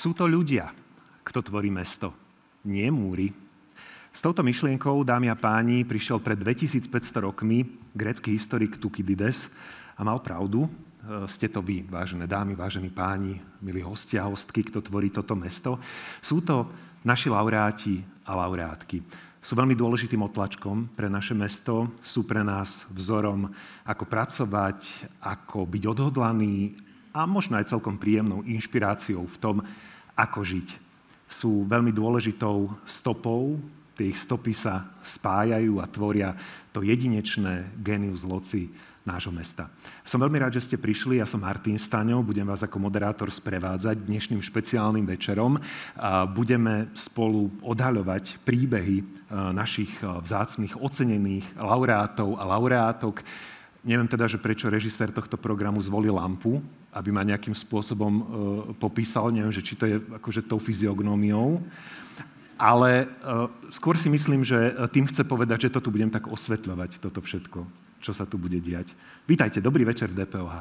Sú to ľudia, kto tvorí mesto, nie múry. S touto myšlienkou, dámy a páni, prišiel pred 2500 rokmi grécky historik Thukydides a mal pravdu. Ste to vy, vážené dámy, vážení páni, milí hostia a hostky, kto tvorí toto mesto. Sú to naši laureáti a laureátky. Sú veľmi dôležitým otlačkom pre naše mesto, sú pre nás vzorom, ako pracovať, ako byť odhodlaný a možno aj celkom príjemnou inšpiráciou v tom, ako žiť. Sú veľmi dôležitou stopou, tie ich stopy sa spájajú a tvoria to jedinečné genius loci nášho mesta. Som veľmi rád, že ste prišli. Ja som Martin Staňo, budem vás ako moderátor sprevádzať dnešným špeciálnym večerom. Budeme spolu odhaľovať príbehy našich vzácnych, ocenených laureátov a laureátok. Neviem teda, že prečo režisér tohto programu zvolil lampu, aby ma nejakým spôsobom popísal. Neviem, že či to je akože tou fyziognómiou. Ale skôr si myslím, že tým chce povedať, že to tu budem tak osvetľovať, toto všetko, čo sa tu bude diať. Vítajte, dobrý večer v DPOH.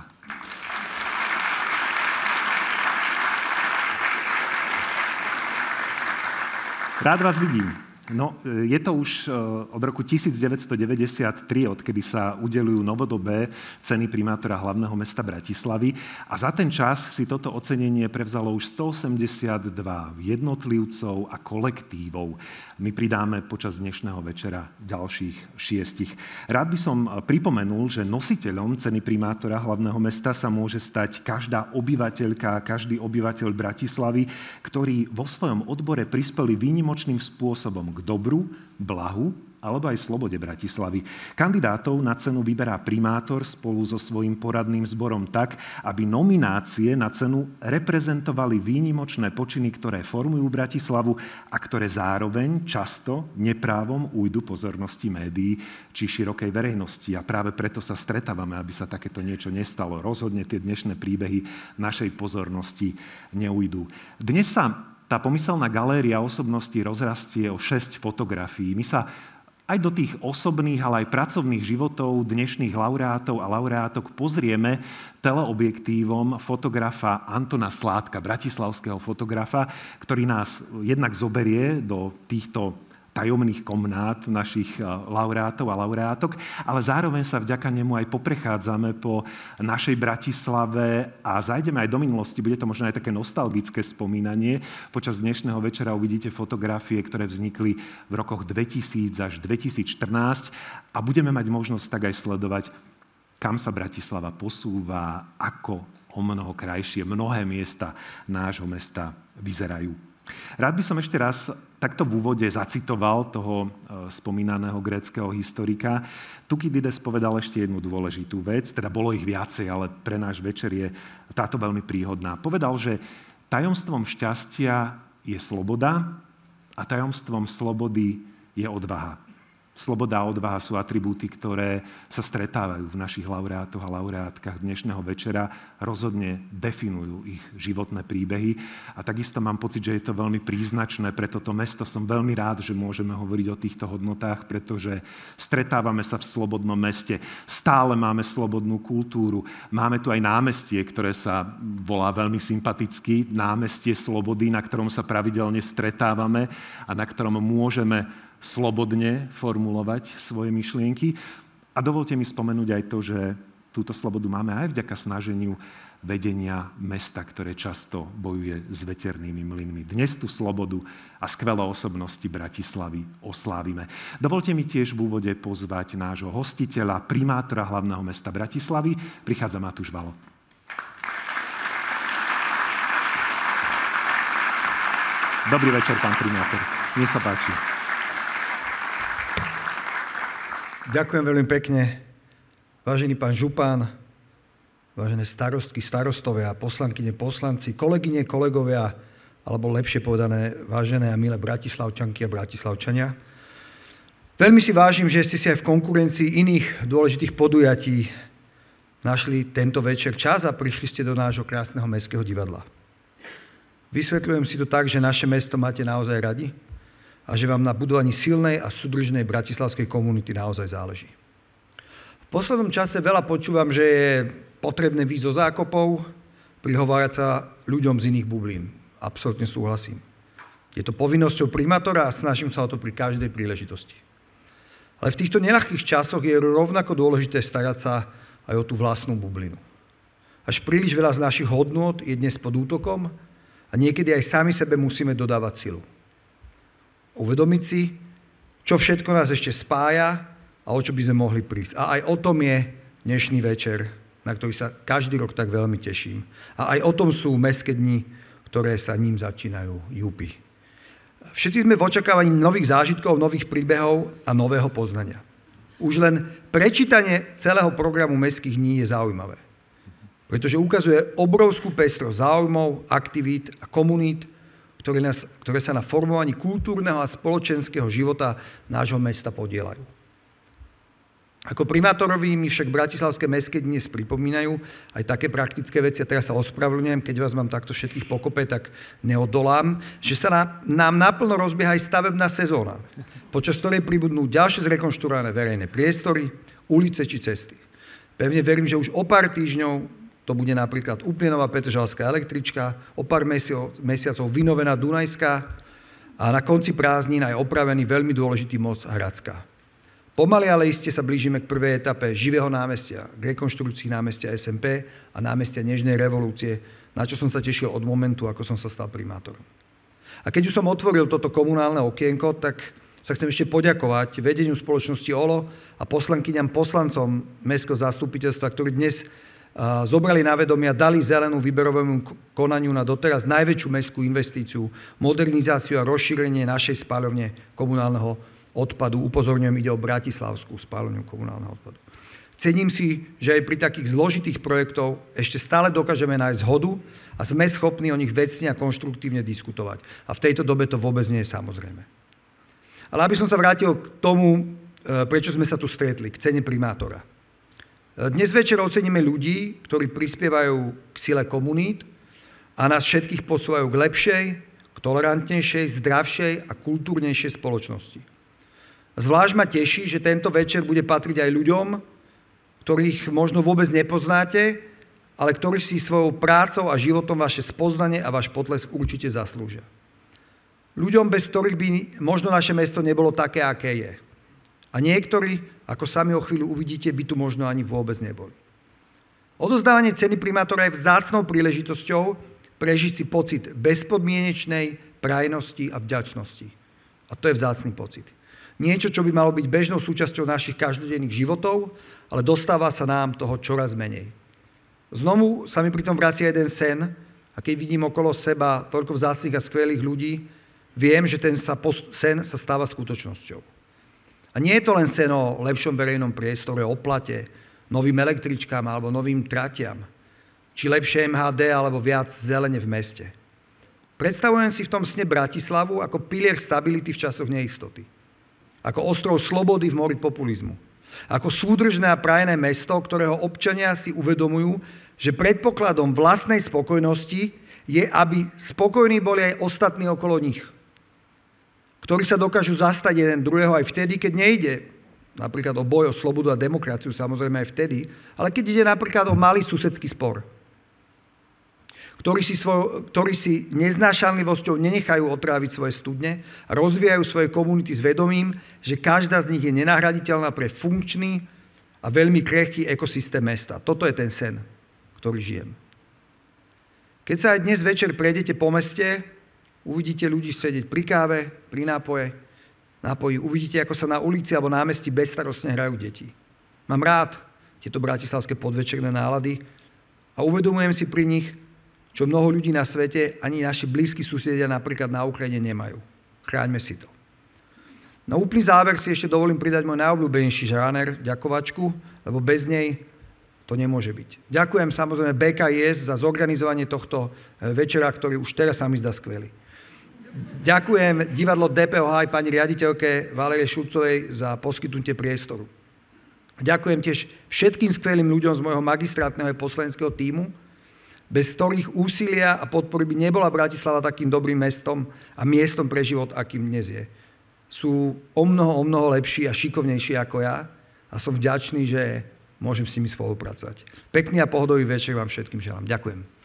Rád vás vidím. No, je to už od roku 1993, odkedy sa udeľujú novodobé ceny primátora hlavného mesta Bratislavy. A za ten čas si toto ocenenie prevzalo už 182 jednotlivcov a kolektívov. My pridáme počas dnešného večera ďalších 6. Rád by som pripomenul, že nositeľom ceny primátora hlavného mesta sa môže stať každá obyvateľka, každý obyvateľ Bratislavy, ktorí vo svojom odbore prispeli výnimočným spôsobom k dobru, blahu alebo aj slobode Bratislavy. Kandidátov na cenu vyberá primátor spolu so svojím poradným zborom tak, aby nominácie na cenu reprezentovali výnimočné počiny, ktoré formujú Bratislavu a ktoré zároveň často neprávom ujdu pozornosti médií či širokej verejnosti. A práve preto sa stretávame, aby sa takéto niečo nestalo. Rozhodne tie dnešné príbehy našej pozornosti neujdu. Dnes sa tá pomyselná galéria osobností rozrastie o 6 fotografií. My sa aj do tých osobných, ale aj pracovných životov dnešných laureátov a laureátok pozrieme teleobjektívom fotografa Antona Sládka, bratislavského fotografa, ktorý nás jednak zoberie do týchto tajomných komnát našich laureátov a laureátok, ale zároveň sa vďaka nemu aj poprechádzame po našej Bratislave a zajdeme aj do minulosti. Bude to možno aj také nostalgické spomínanie. Počas dnešného večera uvidíte fotografie, ktoré vznikli v rokoch 2000 až 2014 a budeme mať možnosť tak aj sledovať, kam sa Bratislava posúva, ako o mnoho krajšie mnohé miesta nášho mesta vyzerajú. Rád by som ešte raz takto v úvode zacitoval toho spomínaného gréckeho historika. Thukydides povedal ešte jednu dôležitú vec, teda bolo ich viacej, ale pre náš večer je táto veľmi príhodná. Povedal, že tajomstvom šťastia je sloboda a tajomstvom slobody je odvaha. Sloboda a odvaha sú atribúty, ktoré sa stretávajú v našich laureátoch a laureátkach dnešného večera, rozhodne definujú ich životné príbehy a takisto mám pocit, že je to veľmi príznačné pre toto mesto. Som veľmi rád, že môžeme hovoriť o týchto hodnotách, pretože stretávame sa v slobodnom meste, stále máme slobodnú kultúru, máme tu aj námestie, ktoré sa volá veľmi sympaticky, námestie slobody, na ktorom sa pravidelne stretávame a na ktorom môžeme slobodne formulovať svoje myšlienky. A dovolte mi spomenúť aj to, že túto slobodu máme aj vďaka snaženiu vedenia mesta, ktoré často bojuje s veternými mlynmi. Dnes tú slobodu a skvelé osobnosti Bratislavy oslávime. Dovolte mi tiež v úvode pozvať nášho hostiteľa, primátora hlavného mesta Bratislavy. Prichádza Matúš Valo. Dobrý večer, pán primátor. Nech sa páči. Ďakujem veľmi pekne. Vážený pán župan, vážené starostky, starostovia, poslankyne, poslanci, kolegyne, kolegovia, alebo lepšie povedané, vážené a milé bratislavčanky a bratislavčania. Veľmi si vážim, že ste si aj v konkurencii iných dôležitých podujatí našli tento večer čas a prišli ste do nášho krásneho mestského divadla. Vysvetľujem si to tak, že naše mesto máte naozaj radi a že vám na budovaní silnej a súdržnej bratislavskej komunity naozaj záleží. V poslednom čase veľa počúvam, že je potrebné výjsť zo zákopov, prihovárať sa ľuďom z iných bublín. absolútne súhlasím. Je to povinnosťou primátora a snažím sa o to pri každej príležitosti. Ale v týchto neľahkých časoch je rovnako dôležité starať sa aj o tú vlastnú bublinu. Až príliš veľa z našich hodnôt je dnes pod útokom a niekedy aj sami sebe musíme dodávať silu. Uvedomiť si, čo všetko nás ešte spája a o čo by sme mohli prísť. A aj o tom je dnešný večer, na ktorý sa každý rok tak veľmi teším. A aj o tom sú mestské dni, ktoré sa ním začínajú júpi. Všetci sme v očakávaní nových zážitkov, nových príbehov a nového poznania. Už len prečítanie celého programu mestských dní je zaujímavé, pretože ukazuje obrovskú pestrosť záujmov, aktivít a komunít, ktoré sa na formovaní kultúrneho a spoločenského života nášho mesta podieľajú. Ako primátorovi mi však bratislavské mestské dni pripomínajú aj také praktické veci, a teraz sa ospravedlňujem, keď vás mám takto všetkých pokope, tak neodolám, že sa nám naplno rozbieha aj stavebná sezóna, počas ktorej pribudnú ďalšie zrekonštruované verejné priestory, ulice či cesty. Pevne verím, že už o pár týždňov to bude napríklad úplne nová petržalská električka, o pár mesiacov vynovená Dunajská a na konci prázdnin aj opravený veľmi dôležitý most Hradská. Pomaly ale iste sa blížime k prvej etape živého námestia, k rekonštrukcii námestia SMP a námestia Nežnej revolúcie, na čo som sa tešil od momentu, ako som sa stal primátorom. A keď už som otvoril toto komunálne okienko, tak sa chcem ešte poďakovať vedeniu spoločnosti OLO a poslankyňam poslancom mestského zastupiteľstva, ktorí dnes zobrali na vedomie a dali zelenú výberovému konaniu na doteraz najväčšiu mestskú investíciu, modernizáciu a rozšírenie našej spáľovne komunálneho odpadu. Upozorňujem, ide o bratislavskú spáľovňu komunálneho odpadu. Cením si, že aj pri takých zložitých projektov ešte stále dokážeme nájsť zhodu a sme schopní o nich vecne a konštruktívne diskutovať. A v tejto dobe to vôbec nie je samozrejme. Ale aby som sa vrátil k tomu, prečo sme sa tu stretli, k cene primátora. Dnes večer oceníme ľudí, ktorí prispievajú k sile komunít a nás všetkých posúvajú k lepšej, k tolerantnejšej, zdravšej a kultúrnejšej spoločnosti. Zvlášť ma teší, že tento večer bude patriť aj ľuďom, ktorých možno vôbec nepoznáte, ale ktorí si svojou prácou a životom vaše spoznanie a váš potlesk určite zaslúžia. Ľuďom, bez ktorých by možno naše mesto nebolo také, aké je. A niektorí, ako sami o chvíľu uvidíte, by tu možno ani vôbec neboli. Odozdávanie ceny primátora je vzácnou príležitosťou prežiť si pocit bezpodmienečnej prajnosti a vďačnosti. A to je vzácny pocit. Niečo, čo by malo byť bežnou súčasťou našich každodenných životov, ale dostáva sa nám toho čoraz menej. Znovu sa mi pritom vracia jeden sen a keď vidím okolo seba toľko vzácnych a skvelých ľudí, viem, že ten sen sa stáva skutočnosťou. A nie je to len sen o lepšom verejnom priestore, o plate, novým električkám alebo novým tratiam, či lepšie MHD alebo viac zelene v meste. Predstavujem si v tom sne Bratislavu ako pilier stability v časoch neistoty. Ako ostrov slobody v mori populizmu. Ako súdržné a prajené mesto, ktorého občania si uvedomujú, že predpokladom vlastnej spokojnosti je, aby spokojní boli aj ostatní okolo nich. Ktorí sa dokážu zastať jeden druhého aj vtedy, keď nejde napríklad o boj o slobodu a demokraciu, samozrejme aj vtedy, ale keď ide napríklad o malý susedský spor. Ktorí si neznášanlivosťou nenechajú otráviť svoje studne a rozvíjajú svoje komunity s vedomím, že každá z nich je nenahraditeľná pre funkčný a veľmi krehký ekosystém mesta. Toto je ten sen, ktorý žijem. Keď sa aj dnes večer prejdete po meste, uvidíte ľudí sedieť pri káve, pri nápoji, uvidíte, ako sa na ulici alebo námestí bezstarostne hrajú deti. Mám rád tieto bratislavské podvečerné nálady a uvedomujem si pri nich, čo mnoho ľudí na svete, ani naši blízki susedia napríklad na Ukrajine nemajú. Chráňme si to. Na úplný záver si ešte dovolím pridať môj najobľúbenejší žáner, ďakovačku, lebo bez nej to nemôže byť. Ďakujem samozrejme BKIS za zorganizovanie tohto večera, ktorý už teraz sa mi zdá skvelý. Ďakujem divadlo DPOH aj pani riaditeľke Valérie Šulcovej za poskytnutie priestoru. Ďakujem tiež všetkým skvelým ľuďom z môjho magistrátneho a poslaneckého tímu, bez ktorých úsilia a podpory by nebola Bratislava takým dobrým mestom a miestom pre život, akým dnes je. Sú o mnoho lepší a šikovnejší ako ja a som vďačný, že môžem s nimi spolupracovať. Pekný a pohodový večer vám všetkým želám. Ďakujem.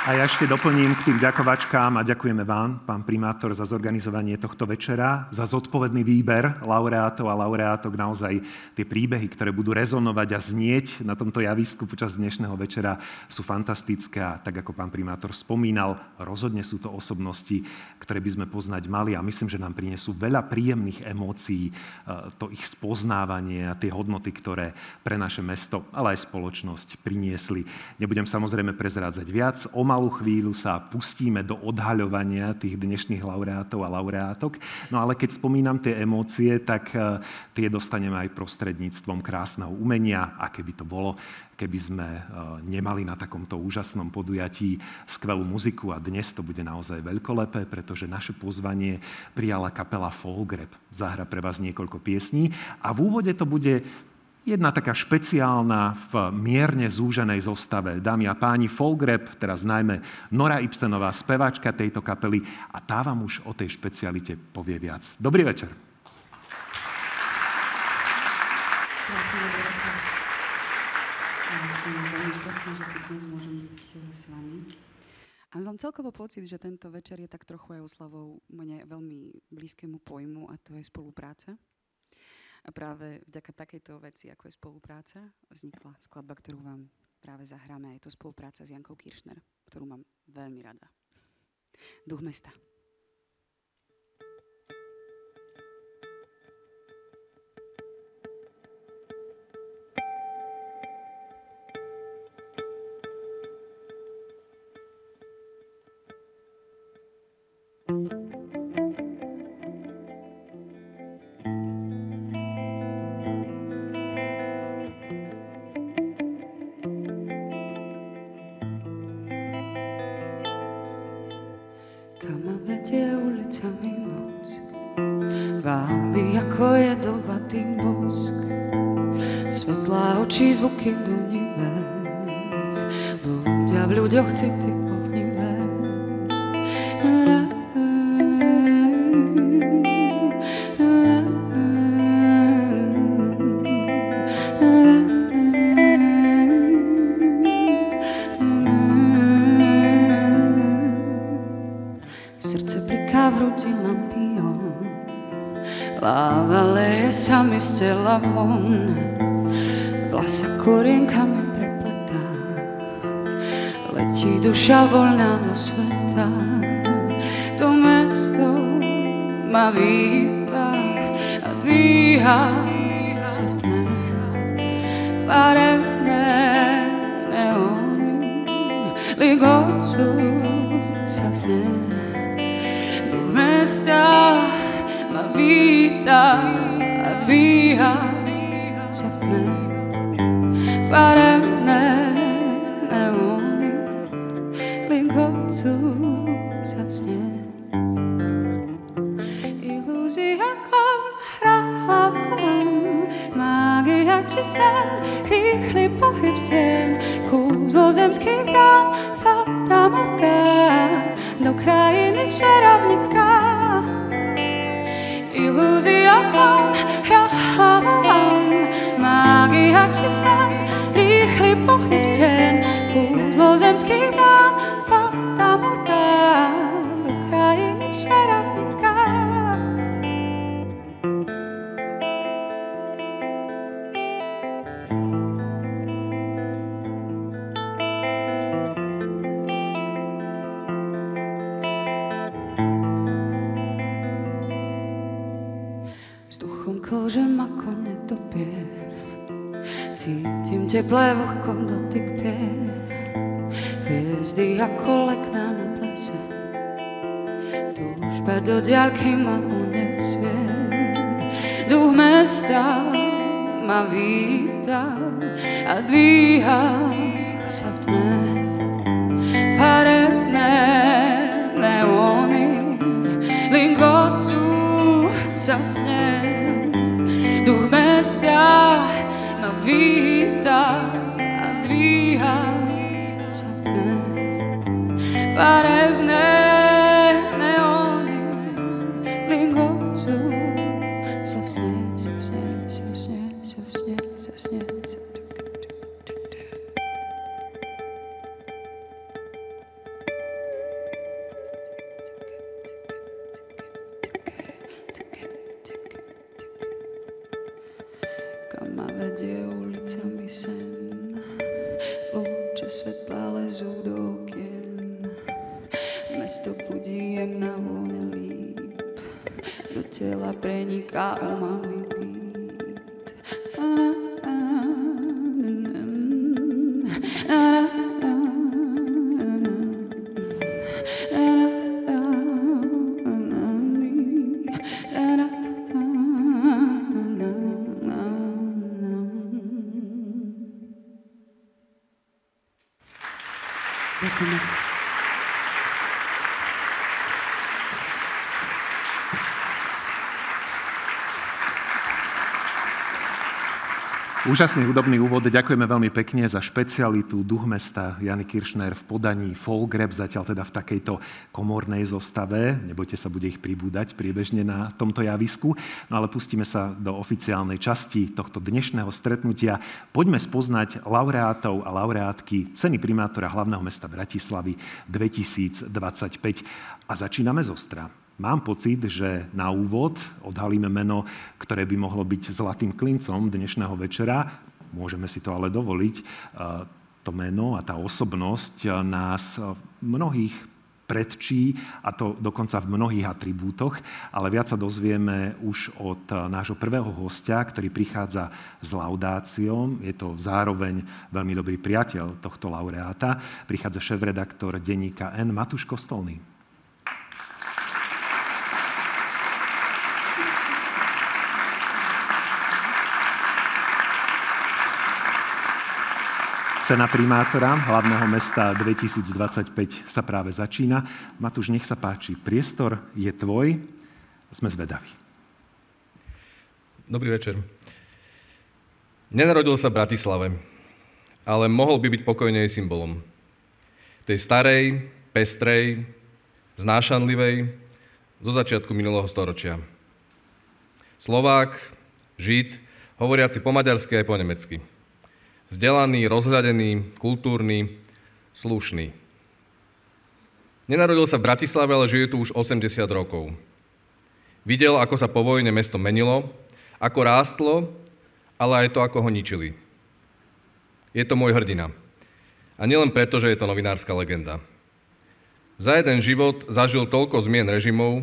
A ja ešte doplním k tým ďakovačkám a ďakujeme vám, pán primátor, za zorganizovanie tohto večera, za zodpovedný výber laureátov a laureátok, naozaj tie príbehy, ktoré budú rezonovať a znieť na tomto javisku počas dnešného večera, sú fantastické a tak, ako pán primátor spomínal, rozhodne sú to osobnosti, ktoré by sme poznať mali a myslím, že nám prinesú veľa príjemných emócií, to ich spoznávanie a tie hodnoty, ktoré pre naše mesto, ale aj spoločnosť priniesli. Nebudem samozrejme prezrádzať viac. O malú chvíľu sa pustíme do odhaľovania tých dnešných laureátov a laureátok. No ale keď spomínam tie emócie, tak tie dostaneme aj prostredníctvom krásneho umenia. A keby to bolo, keby sme nemali na takomto úžasnom podujatí skvelú muziku a dnes to bude naozaj veľkolepé, pretože naše pozvanie prijala kapela Folgrep. Zahra pre vás niekoľko piesní a v úvode to bude jedna taká špeciálna v mierne zúženej zostave. Dámy a páni, Folgrep, teraz najmä Nora Ibsenová, speváčka tejto kapely a tá vám už o tej špecialite povie viac. Dobrý večer. Krásny dobrý večer. Ja som veľmi šťastná, že tu dnes môžem byť s vami. A mám celkovo pocit, že tento večer je tak trochu aj oslavou mne veľmi blízkému pojmu a to je spolupráca. A práve vďaka takejto veci, ako je spolupráca, vznikla skladba, ktorú vám práve zahráme. A je to spolupráca s Jankou Kiršner, ktorú mám veľmi rada. Duch mesta. Zvuky dunivé, blúdia v ľuďoch city ohnivé. Srdce bliká v hrudi lampión, láva leje sa mi z tela von. Sa korienkami prepletá, letí duša voľná do sveta. To mesto ma víta a dvíha sa v tme. Farebné neóny ligocu sa v sne. Duch mesta ma víta a dvíha sa v tme. Farebné neóny ligocu sa v sne. Ilúzia, klam, hra hlavám, mágia či sen, rýchly pohyb stien, kúzlo zemských brán, fata morgán, do krajiny čarovníka. Ilúzia, klam, hra hlavám, mágia či sen, rýchly pohyb stien, kúzlo zemských brán, fata morgán, do krajiny čarovníka. Vzduchom klžem ako netopier, cítim teplé vlhko dotyk pier. Hviezdy ako lekná na plese, túžba do diaľky ma unesie. Duch mesta ma víta a dvíha sa v tme. Farebné neóny ligocu sa v sne. Duch mesta ma víta a dvíha sa v tme. Farebné neóny ligocu sa v sne, sa v sne, sa v sne, sa v sne, sa v sne, sa v sne. budí jemná vôňa líp, do tela preniká umalý beat. Úžasný hudobný úvod. Ďakujeme veľmi pekne za špecialitu Duch mesta Jany Kiršner v podaní folk rap, zatiaľ teda v takejto komornej zostave. Nebojte sa, bude ich pribúdať priebežne na tomto javisku. No ale pustíme sa do oficiálnej časti tohto dnešného stretnutia. Poďme spoznať laureátov a laureátky ceny primátora hlavného mesta Bratislavy 2025. A začíname zostra. Mám pocit, že na úvod odhalíme meno, ktoré by mohlo byť zlatým klincom dnešného večera. Môžeme si to ale dovoliť. To meno a tá osobnosť nás mnohých predčí, a to dokonca v mnohých atribútoch, ale viac sa dozvieme už od nášho prvého hostia, ktorý prichádza s laudáciou. Je to zároveň veľmi dobrý priateľ tohto laureáta. Prichádza šéfredaktor denníka N, Matúš Kostolný. Cena primátora hlavného mesta 2025 sa práve začína. Matúš, nech sa páči, priestor je tvoj. Sme zvedaví. Dobrý večer. Nenarodil sa v Bratislave, ale mohol by byť pokojne aj symbolom. Tej starej, pestrej, znášanlivej, zo začiatku minulého storočia. Slovák, Žid, hovoriaci po maďarsky aj po nemecky. Vzdelaný, rozhľadený, kultúrny, slušný. Nenarodil sa v Bratislave, ale žije tu už 80 rokov. Videl, ako sa po vojne mesto menilo, ako rástlo, ale aj to, ako ho ničili. Je to môj hrdina. A nielen preto, že je to novinárska legenda. Za jeden život zažil toľko zmien režimov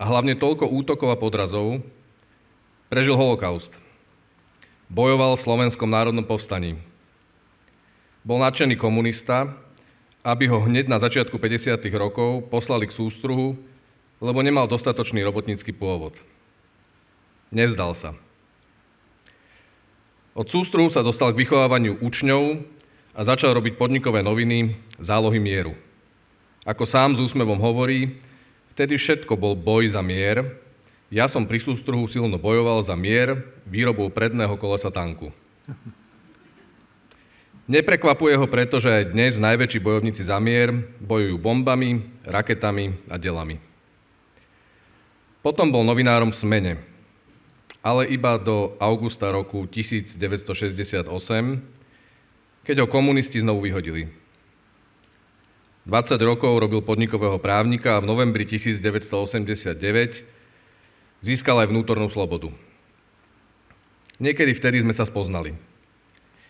a hlavne toľko útokov a podrazov. Prežil holokaust. Bojoval v Slovenskom národnom povstaní. Bol nadšený komunista, aby ho hneď na začiatku 50. rokov poslali k sústruhu, lebo nemal dostatočný robotnícky pôvod. Nevzdal sa. Od sústruhu sa dostal k vychovávaniu učňov a začal robiť podnikové noviny Zálohy mieru. Ako sám s úsmevom hovorí, vtedy všetko bol boj za mier. Ja som pri sústruhu silno bojoval za mier výrobou predného kolesa tanku. Neprekvapuje ho preto, že aj dnes najväčší bojovníci za mier bojujú bombami, raketami a delami. Potom bol novinárom v Smene, ale iba do augusta roku 1968, keď ho komunisti znovu vyhodili. 20 rokov robil podnikového právnika a v novembri 1989 získal aj vnútornú slobodu. Niekedy vtedy sme sa spoznali.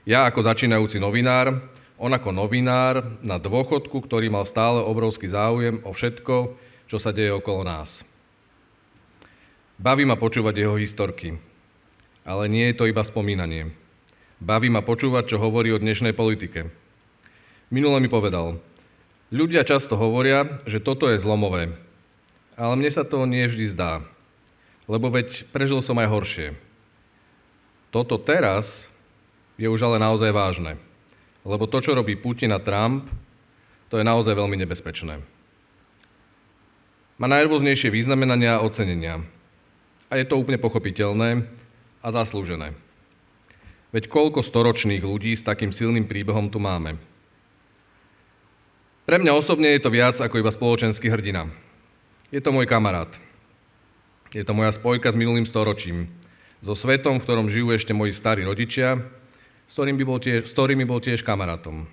Ja ako začínajúci novinár, on ako novinár na dôchodku, ktorý mal stále obrovský záujem o všetko, čo sa deje okolo nás. Baví ma počúvať jeho historky, ale nie je to iba spomínanie. Baví ma počúvať, čo hovorí o dnešnej politike. Minule mi povedal, ľudia často hovoria, že toto je zlomové, ale mne sa to nie vždy zdá. Lebo veď prežil som aj horšie. Toto teraz je už ale naozaj vážne. Lebo to, čo robí Putin a Trump, to je naozaj veľmi nebezpečné. Má najrôznejšie vyznamenania a ocenenia. A je to úplne pochopiteľné a zaslúžené. Veď koľko storočných ľudí s takým silným príbehom tu máme. Pre mňa osobne je to viac ako iba spoločenský hrdina. Je to môj kamarát. Je to moja spojka s minulým storočím, so svetom, v ktorom žijú ešte moji starí rodičia, s ktorými bol tiež kamarátom.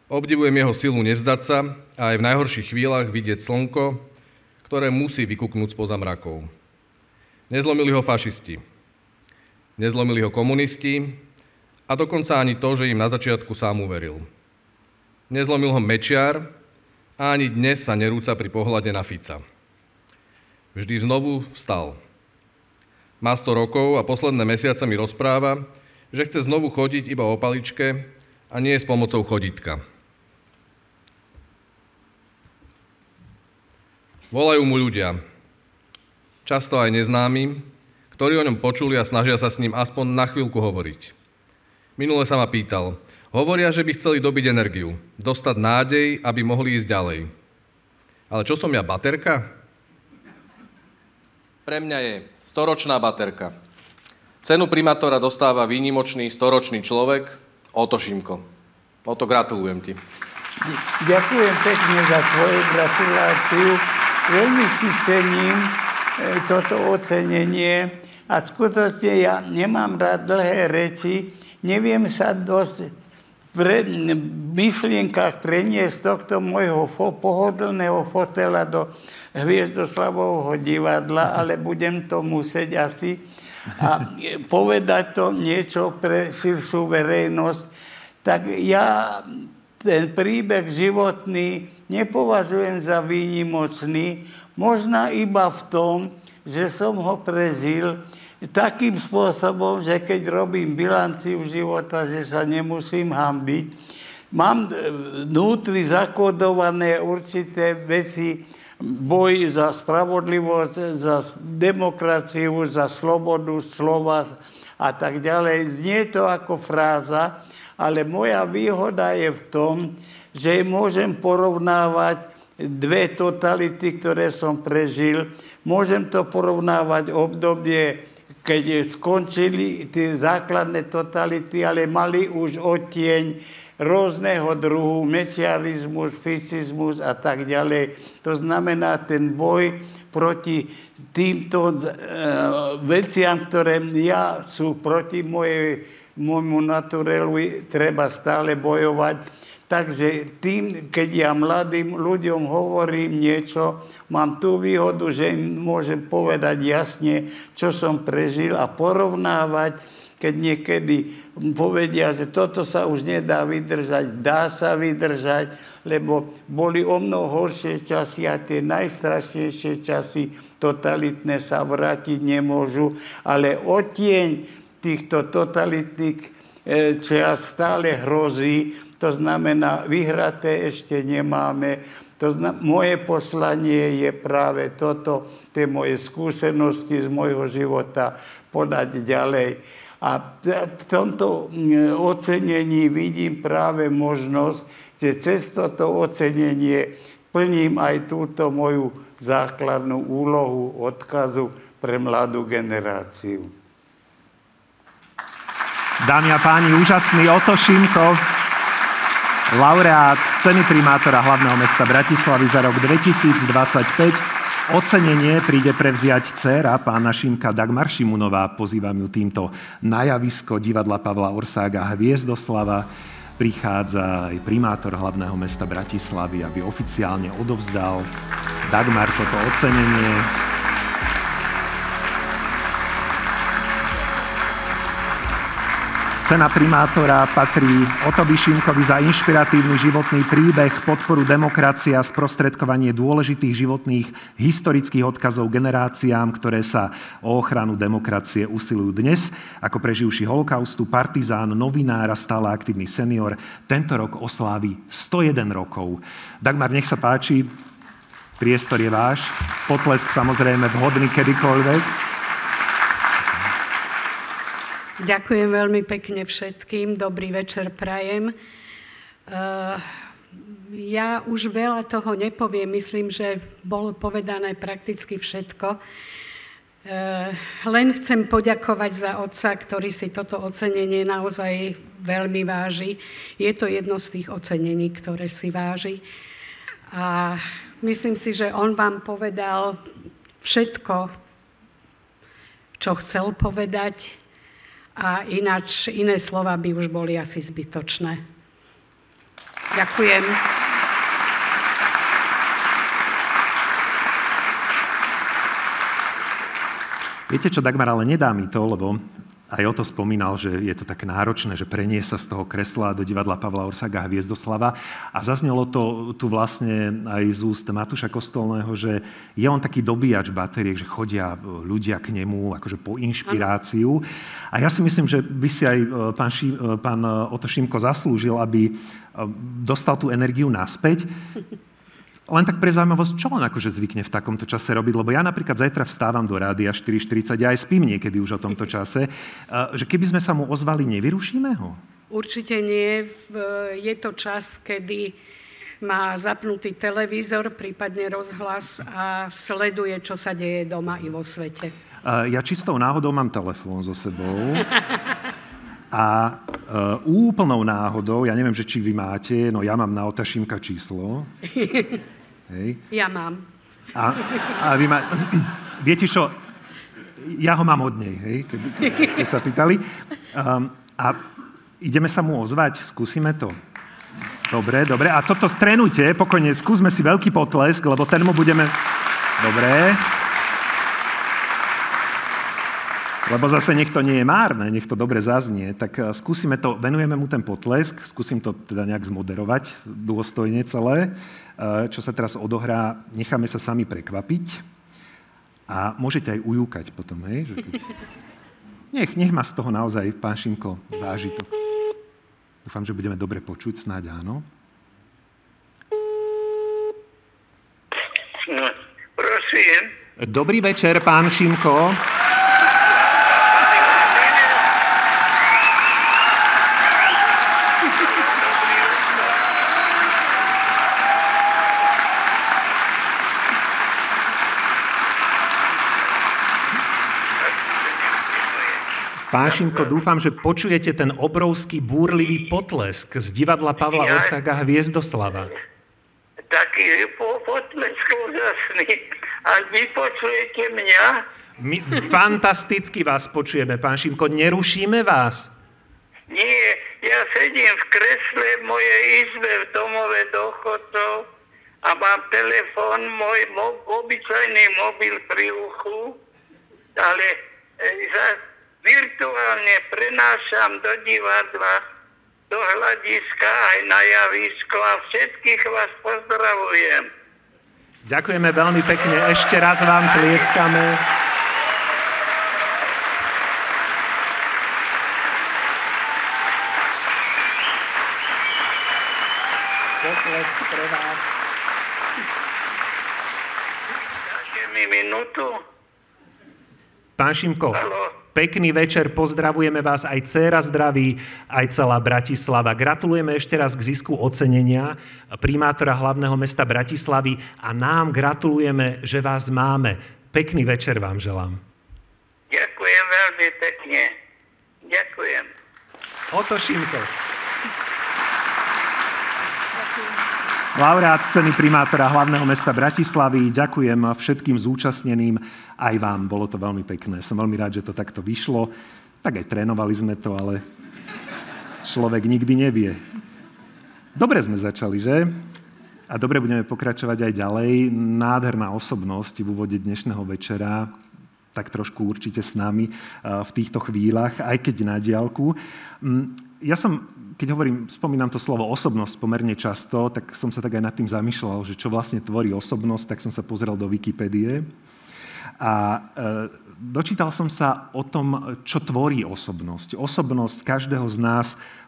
Obdivujem jeho silu nevzdať sa a aj v najhorších chvíľach vidieť slnko, ktoré musí vykuknúť spoza mrakov. Nezlomili ho fašisti, nezlomili ho komunisti a dokonca ani to, že im na začiatku sám uveril. Nezlomil ho Mečiar A ani dnes sa nerúca pri pohľade na Fica. Vždy znovu vstal. Má 100 rokov a posledné mesiace mi rozpráva, že chce znovu chodiť iba o paličke a nie s pomocou chodítka. Volajú mu ľudia, často aj neznámi, ktorí o ňom počuli a snažia sa s ním aspoň na chvíľku hovoriť. Minule sa ma pýtal, hovoria, že by chceli dobiť energiu, dostať nádej, aby mohli ísť ďalej. Ale čo som ja, baterka? Pre mňa je 100-ročná baterka. Cenu primátora dostáva výnimočný 100-ročný človek, Oto Šimko. Oto, gratulujem ti. Ďakujem pekne za tvoju gratuláciu. Veľmi si cením toto ocenenie a skutočne ja nemám rád dlhé reči. Neviem sa dosť v myšlienkach preniesť tohto môjho pohodlného fotela do Hviezdoslavovho divadla, ale budem to musieť asi a povedať to niečo pre širšiu verejnosť. Tak ja ten príbeh životný nepovažujem za výnimočný, možno iba v tom, že som ho prežil takým spôsobom, že keď robím bilanciu života, že sa nemusím hanbiť. Mám vnútri zakodované určité veci, boj za spravodlivosť, za demokraciu, za slobodu slova a tak ďalej. Znie to ako fráza, ale moja výhoda je v tom, že môžem porovnávať dve totality, ktoré som prežil. Môžem to porovnávať obdobie, keď skončili tie základné totality, ale mali už odtieň rôzneho druhu, mečiarizmus, ficizmus a tak ďalej. To znamená, ten boj proti týmto veciam, ktoré sú proti môjmu naturelu, treba stále bojovať. Takže tým, keď ja mladým ľuďom hovorím niečo, mám tú výhodu, že im môžem povedať jasne, čo som prežil a porovnávať, keď niekedy povedia, že toto sa už nedá vydržať, dá sa vydržať, lebo boli o mnoho horšie časy a tie najstrašnejšie časy totalitné sa vrátiť nemôžu, ale odtieň týchto totalitných čias stále hrozí. To znamená, vyhraté ešte nemáme. Moje poslanie je práve toto, tie moje skúsenosti z môjho života podať ďalej. A v tomto ocenení vidím práve možnosť, že cez toto ocenenie plním aj túto moju základnú úlohu odkazu pre mladú generáciu. Dámy a páni, úžasný Oto Šimko, laureát ceny primátora hlavného mesta Bratislavy za rok 2025. Ocenenie príde prevziať dcéra pána Šimka, Dagmar Šimunová. Pozývam ju týmto na javisko divadla Pavla Orsága Hviezdoslava. Prichádza aj primátor hlavného mesta Bratislavy, aby oficiálne odovzdal Dagmar toto ocenenie. Cena primátora patrí Otovi Šimkovi za inšpiratívny životný príbeh, podporu demokracie a sprostredkovanie dôležitých životných historických odkazov generáciám, ktoré sa o ochranu demokracie usilujú dnes. Ako preživší holokaustu, partizán, novinár a stále aktívny senior, tento rok oslávi 101 rokov. Dagmar, nech sa páči, priestor je váš. Potlesk samozrejme vhodný kedykoľvek. Ďakujem veľmi pekne všetkým. Dobrý večer prajem. Ja už veľa toho nepoviem. Myslím, že bolo povedané prakticky všetko. Len chcem poďakovať za otca, ktorý si toto ocenenie naozaj veľmi váži. Je to jedno z tých ocenení, ktoré si váži. A myslím si, že on vám povedal všetko, čo chcel povedať. A ináč iné slova by už boli asi zbytočné. Ďakujem. Viete čo, Dagmar, ale nedá mi to, lebo aj o to spomínal, že je to tak náročné, že preniesť sa z toho kresla do divadla Pavla Orsága a Hviezdoslava. A zaznelo to tu vlastne aj z úst Matúša Kostolného, že je on taký dobíjač batériek, že chodia ľudia k nemu akože po inšpiráciu. A ja si myslím, že by si aj pán Oto Šimko zaslúžil, aby dostal tú energiu naspäť. Len tak pre zaujímavosť, čo on akože zvykne v takomto čase robiť? Lebo ja napríklad zajtra vstávam do rádia 4:40, ja aj spím niekedy už o tomto čase. Že keby sme sa mu ozvali, nevyrušíme ho? Určite nie. Je to čas, kedy má zapnutý televízor, prípadne rozhlas a sleduje, čo sa deje doma i vo svete. Ja čistou náhodou mám telefón so sebou. A úplnou náhodou, ja neviem, že či vy máte, no ja mám na Ota Šimka číslo. Hej. Ja mám. A vy viete čo, ja ho mám od nej, hej, keby ste sa pýtali. A ideme sa mu ozvať, skúsime to. Dobre. A toto strenujte, pokojne, skúsme si veľký potlesk, lebo ten mu budeme... Dobre. Lebo zase nech to nie je márne, nech to dobre zaznie, tak skúsime to, venujeme mu ten potlesk, skúsim to teda nejak zmoderovať dôstojne celé, čo sa teraz odohrá, necháme sa sami prekvapiť a môžete aj ujúkať potom, hej? Že keď... Nech má z toho naozaj, pán Šimko, zážitok. Dúfam, že budeme dobre počuť, snáď áno. No, prosím. Dobrý večer, pán Šimko. Pán Šimko, dúfam, že počujete ten obrovský búrlivý potlesk z divadla Pavla Orsága Hviezdoslava. Taký potlesk úžasný. A vy počujete mňa? My fantasticky vás počujeme, pán Šimko. Nerušíme vás? Nie, ja sedím v kresle v mojej izbe v domove dôchodcov a mám telefón, môj obyčajný mobil pri uchu, ale virtuálne prenášam do divadla, do hľadiska aj na javisko a všetkých vás pozdravujem. Ďakujeme veľmi pekne, ešte raz vám tlieskame. Potlesk pre vás. Dáte mi minútu? Pán Šimko, Haló. pekný večer, pozdravujeme vás, aj dcéra zdraví, aj celá Bratislava. Gratulujeme ešte raz k zisku ocenenia primátora hlavného mesta Bratislavy a nám gratulujeme, že vás máme. Pekný večer vám želám. Ďakujem veľmi pekne. Ďakujem. Oto Šimko. Laureát ceny primátora hlavného mesta Bratislavy. Ďakujem všetkým zúčastneným. Aj vám, bolo to veľmi pekné. Som veľmi rád, že to takto vyšlo. Tak aj trénovali sme to, ale človek nikdy nevie. Dobre sme začali, že? A dobre budeme pokračovať aj ďalej. Nádherná osobnosť v úvode dnešného večera, tak trošku určite s nami v týchto chvíľach, aj keď na diaľku. Ja som, keď spomínam to slovo osobnosť pomerne často, tak som sa tak aj nad tým zamýšľal, že čo vlastne tvorí osobnosť, tak som sa pozrel do Wikipédie a dočítal som sa o tom, čo tvorí osobnosť. Osobnosť každého z nás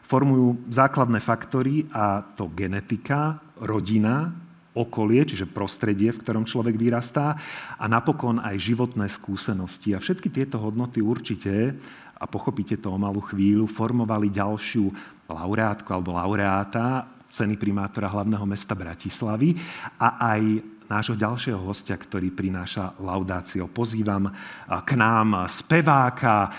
formujú základné faktory a to genetika, rodina, okolie, čiže prostredie, v ktorom človek vyrastá a napokon aj životné skúsenosti. A všetky tieto hodnoty určite, a pochopíte to o malú chvíľu, formovali ďalšiu laureátku alebo laureáta ceny primátora hlavného mesta Bratislavy a aj nášho ďalšieho hostia, ktorý prináša laudáciu. Pozývam k nám speváka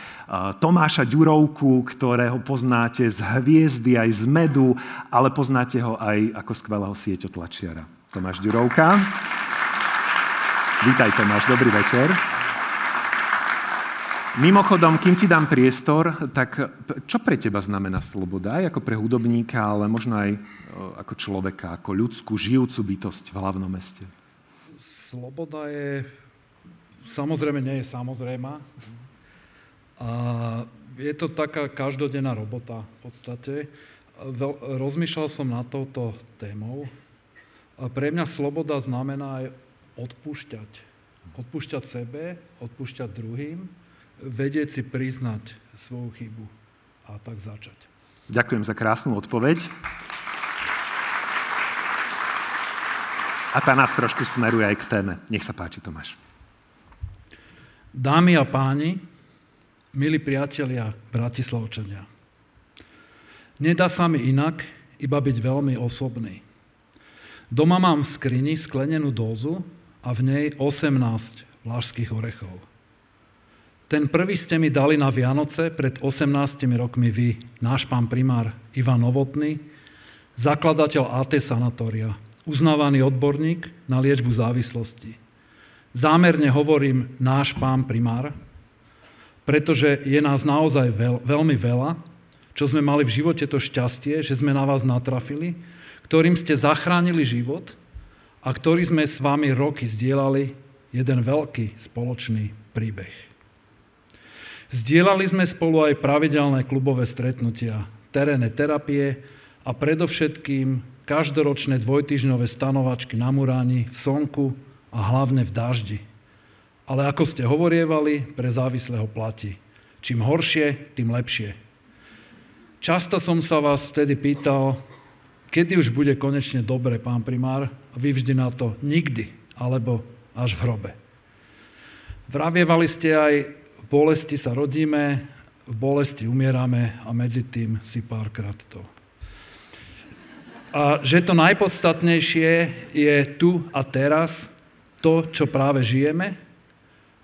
Tomáša Ďurovku, ktorého poznáte z Hviezdy aj z Medu, ale poznáte ho aj ako skvelého sieťotlačiara. Tomáš Ďurovka. Vítaj, Tomáš, dobrý večer. Mimochodom, kým ti dám priestor, tak čo pre teba znamená sloboda? Aj ako pre hudobníka, ale možno aj ako človeka, ako ľudskú, žijúcu bytosť v hlavnom meste? Sloboda je, samozrejme nie je samozrejmá. A Je to taká každodenná robota v podstate. Rozmýšľal som nad touto témou. A pre mňa sloboda znamená aj odpúšťať. Odpúšťať sebe, odpúšťať druhým, vedieť si priznať svoju chybu a tak začať. Ďakujem za krásnu odpoveď. A tá nás trošku smeruje aj k téme. Nech sa páči, Tomáš. Dámy a páni, milí priatelia, Bratislavčania, nedá sa mi inak, iba byť veľmi osobný. Doma mám v skrini sklenenú dózu a v nej 18 vlašských orechov. Ten prvý ste mi dali na Vianoce pred 18 rokmi vy, náš pán primár Ivan Novotný, zakladateľ AT Sanatória, uznávaný odborník na liečbu závislosti. Zámerne hovorím náš pán primár, pretože je nás naozaj veľmi veľa, čo sme mali v živote to šťastie, že sme na vás natrafili, ktorým ste zachránili život a ktorý sme s vami roky zdieľali jeden veľký spoločný príbeh. Zdieľali sme spolu aj pravidelné klubové stretnutia, terénne terapie a predovšetkým každoročné dvojtýždňové stanovačky na Muráni, v slnku a hlavne v daždi. Ale ako ste hovorievali, pre závislého platí. Čím horšie, tým lepšie. Často som sa vás vtedy pýtal, kedy už bude konečne dobre, pán primár, a vy vždy na to nikdy, alebo až v hrobe. Vravievali ste aj, v bolesti sa rodíme, v bolesti umierame a medzi tým si párkrát to. A že to najpodstatnejšie je tu a teraz, to, čo práve žijeme,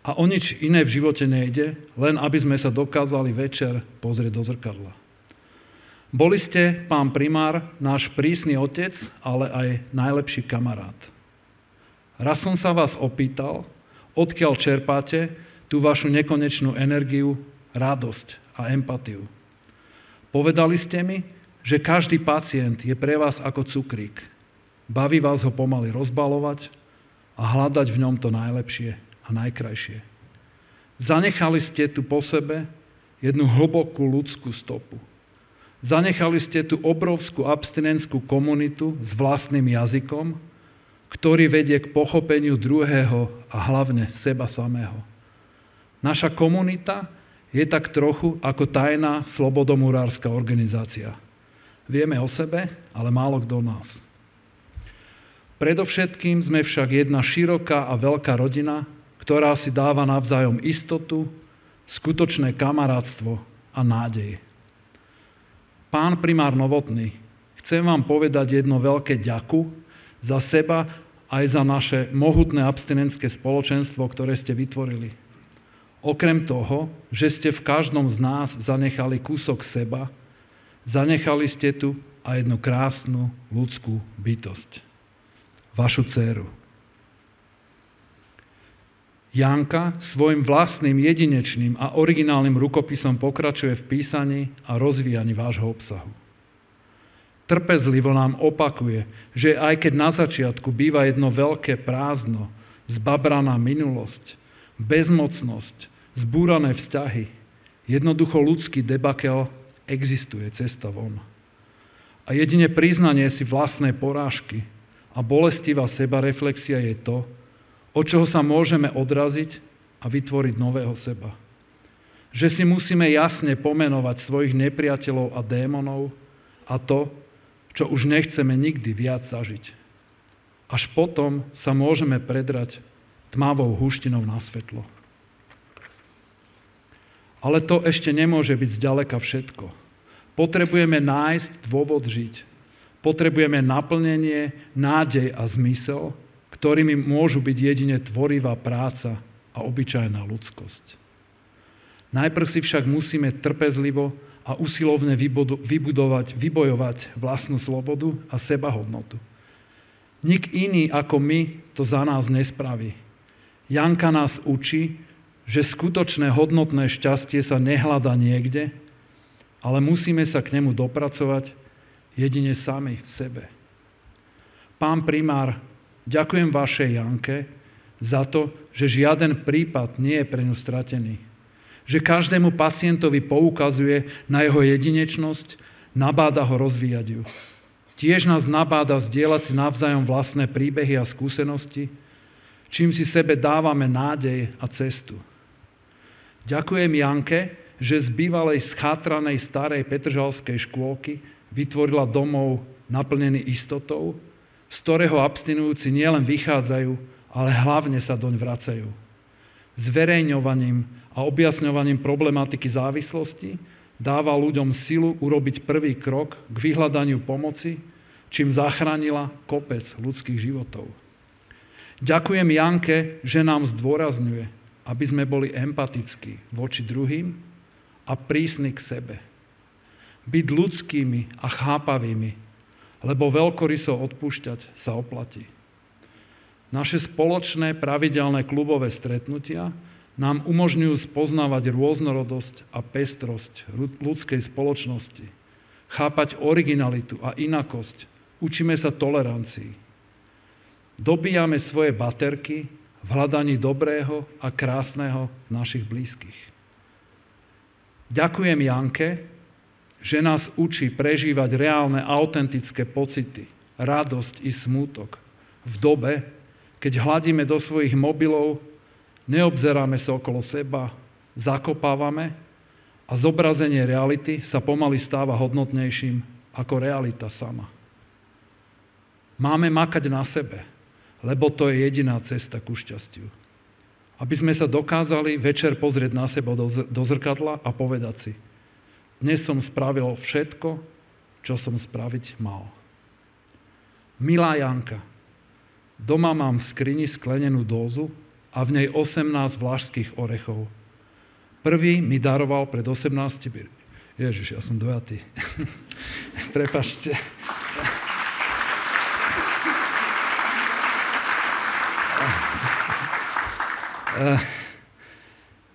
a o nič iné v živote nejde, len aby sme sa dokázali večer pozrieť do zrkadla. Boli ste, pán primár, náš prísny otec, ale aj najlepší kamarát. Raz som sa vás opýtal, odkiaľ čerpáte tú vašu nekonečnú energiu, radosť a empatiu. Povedali ste mi, že každý pacient je pre vás ako cukrík. Baví vás ho pomaly rozbalovať a hľadať v ňom to najlepšie a najkrajšie. Zanechali ste tu po sebe jednu hlbokú ľudskú stopu. Zanechali ste tu obrovskú abstinentskú komunitu s vlastným jazykom, ktorý vedie k pochopeniu druhého a hlavne seba samého. Naša komunita je tak trochu ako tajná slobodomurárska organizácia. Vieme o sebe, ale málo kto o nás. Predovšetkým sme však jedna široká a veľká rodina, ktorá si dáva navzájom istotu, skutočné kamarátstvo a nádej. Pán primár Novotný, chcem vám povedať jedno veľké ďaku za seba aj za naše mohutné abstinentské spoločenstvo, ktoré ste vytvorili. Okrem toho, že ste v každom z nás zanechali kúsok seba, zanechali ste tu aj jednu krásnu ľudskú bytosť. Vašu dcéru. Janka svojim vlastným jedinečným a originálnym rukopisom pokračuje v písaní a rozvíjaní vášho obsahu. Trpezlivo nám opakuje, že aj keď na začiatku býva jedno veľké prázdno, zbabraná minulosť, bezmocnosť, zbúrané vzťahy, jednoducho ľudský debakel, existuje cesta von. A jedine priznanie si vlastnej porážky a bolestivá sebareflexia je to, od čoho sa môžeme odraziť a vytvoriť nového seba. Že si musíme jasne pomenovať svojich nepriateľov a démonov a to, čo už nechceme nikdy viac zažiť. Až potom sa môžeme predrať tmavou húštinou na svetlo. Ale to ešte nemôže byť zďaleka všetko. Potrebujeme nájsť dôvod žiť. Potrebujeme naplnenie, nádej a zmysel, ktorými môžu byť jedine tvorivá práca a obyčajná ľudskosť. Najprv si však musíme trpezlivo a usilovne vybojovať vlastnú slobodu a sebahodnotu. Nik iný ako my to za nás nespraví. Janka nás učí, že skutočné hodnotné šťastie sa nehľadá niekde, ale musíme sa k nemu dopracovať jedine sami v sebe. Pán primár, ďakujem vašej Janke za to, že žiaden prípad nie je pre ňu stratený. že každému pacientovi poukazuje na jeho jedinečnosť, nabáda ho rozvíjať ju. Tiež nás nabáda zdieľať si navzájom vlastné príbehy a skúsenosti, čím si sebe dávame nádej a cestu. Ďakujem Janke, že z bývalej schátranej starej petržalskej škôlky vytvorila domov naplnený istotou, z ktorého abstinujúci nielen vychádzajú, ale hlavne sa doň vracajú. Zverejňovaním a objasňovaním problematiky závislosti dáva ľuďom silu urobiť prvý krok k vyhľadaniu pomoci, čím zachránila kopec ľudských životov. Ďakujem Janke, že nám zdôrazňuje, aby sme boli empatickí voči druhým a prísni k sebe. Byť ľudskými a chápavými, lebo veľkoryso odpúšťať sa oplatí. Naše spoločné pravidelné klubové stretnutia nám umožňujú spoznávať rôznorodosť a pestrosť ľudskej spoločnosti, chápať originalitu a inakosť, učíme sa tolerancii. Dobíjame svoje baterky v hľadaní dobrého a krásneho našich blízkych. Ďakujem Janke, že nás učí prežívať reálne, autentické pocity, radosť i smútok. V dobe, keď hladíme do svojich mobilov, neobzeráme sa okolo seba, zakopávame a zobrazenie reality sa pomaly stáva hodnotnejším ako realita sama. Máme makať na sebe, lebo to je jediná cesta ku šťastiu. Aby sme sa dokázali večer pozrieť na seba do zrkadla a povedať si: dnes som spravil všetko, čo som spraviť mal. Milá Janka, doma mám v skrini sklenenú dózu a v nej 18 vlašských orechov. Prvý mi daroval pred 18... Ježiš, ja som dojatý. Prepáčte.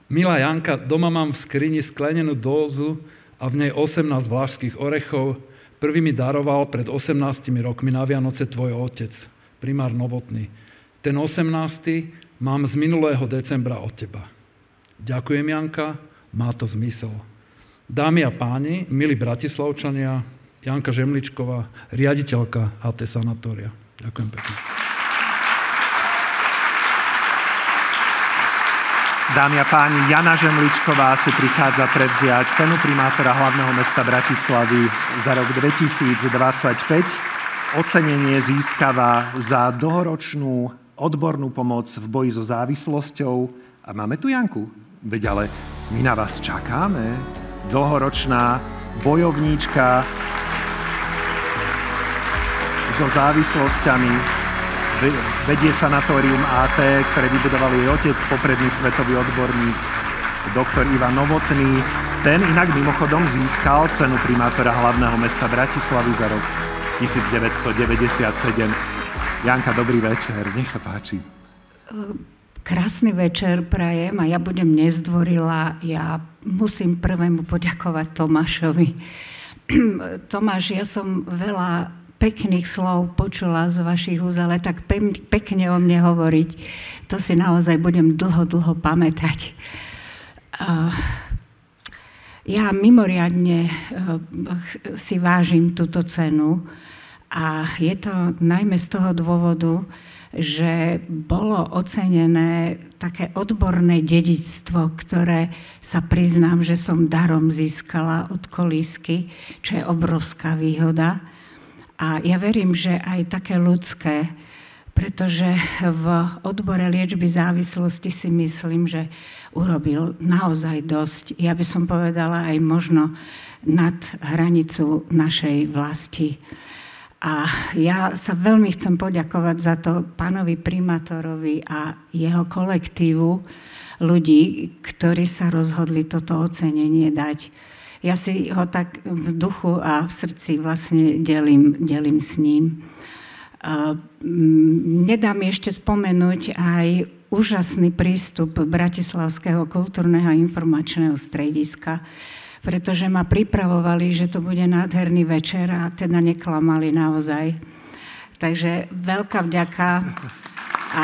Milá Janka, doma mám v skrini sklenenú dózu a v nej 18 vlašských orechov. Prvý mi daroval pred 18 rokmi na Vianoce tvoj otec, primár Novotný. Ten 18. mám z minulého decembra od teba. Ďakujem, Janka, má to zmysel. Dámy a páni, milí Bratislavčania, Janka Žemličková, riaditeľka AT Sanatória. Ďakujem pekne. Dámy a páni, Jana Žemličková si prichádza prevziať cenu primátora hlavného mesta Bratislavy za rok 2025. Ocenenie získava za dlhoročnú odbornú pomoc v boji so závislosťou. A máme tu Janku? Veď ale my na vás čakáme. Dlhoročná bojovníčka so závislosťami. Vedie sanatórium AT, ktoré vybudoval jej otec, popredný svetový odborník, doktor Ivan Novotný. Ten inak mimochodom získal cenu primátora hlavného mesta Bratislavy za rok 1997. Janka, dobrý večer, nech sa páči. Krásny večer prajem a ja budem nezdvorila. Ja musím prvému poďakovať Tomášovi. Tomáš, ja som veľa pekných slov počula z vašich úst, ale tak pekne o mne hovoriť, to si naozaj budem dlho pamätať. Ja mimoriadne si vážim túto cenu a je to najmä z toho dôvodu, že bolo ocenené také odborné dedičstvo, ktoré sa priznám, že som darom získala od kolísky, čo je obrovská výhoda. A ja verím, že aj také ľudské, pretože v odbore liečby závislosti si myslím, že urobil naozaj dosť. Ja by som povedala aj možno nad hranicu našej vlasti. A ja sa veľmi chcem poďakovať za to pánovi primátorovi a jeho kolektívu ľudí, ktorí sa rozhodli toto ocenenie dať. Ja si ho tak v duchu a v srdci vlastne delím s ním. Nedá mi ešte spomenúť aj úžasný prístup Bratislavského kultúrneho a informačného strediska, pretože ma pripravovali, že to bude nádherný večer a teda neklamali naozaj. Takže veľká vďaka a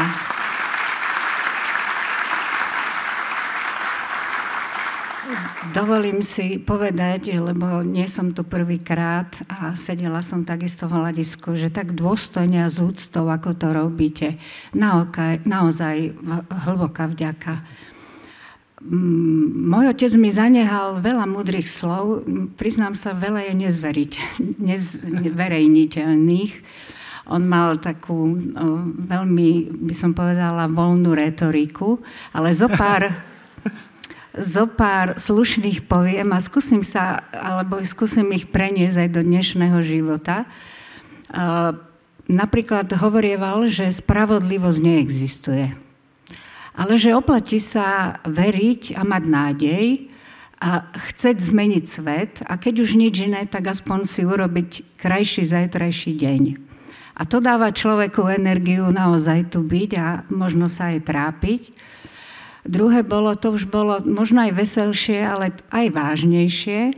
dovolím si povedať, lebo nie som tu prvýkrát a sedela som takisto v hľadisku, že tak dôstojne a z úctou, ako to robíte, naozaj hlboká vďaka. Môj otec mi zanehal veľa múdrych slov, priznám sa, veľa je nezverejniteľných. On mal takú veľmi, by som povedala, voľnú retoriku, ale zopár slušných poviem a skúsim ich preniesť aj do dnešného života. Napríklad hovorieval, že spravodlivosť neexistuje. Ale že oplatí sa veriť a mať nádej a chceť zmeniť svet a keď už nič iné, tak aspoň si urobiť krajší zajtrajší deň. A to dáva človeku energiu naozaj tu byť a možno sa aj trápiť. Druhé to už bolo možno aj veselšie, ale aj vážnejšie.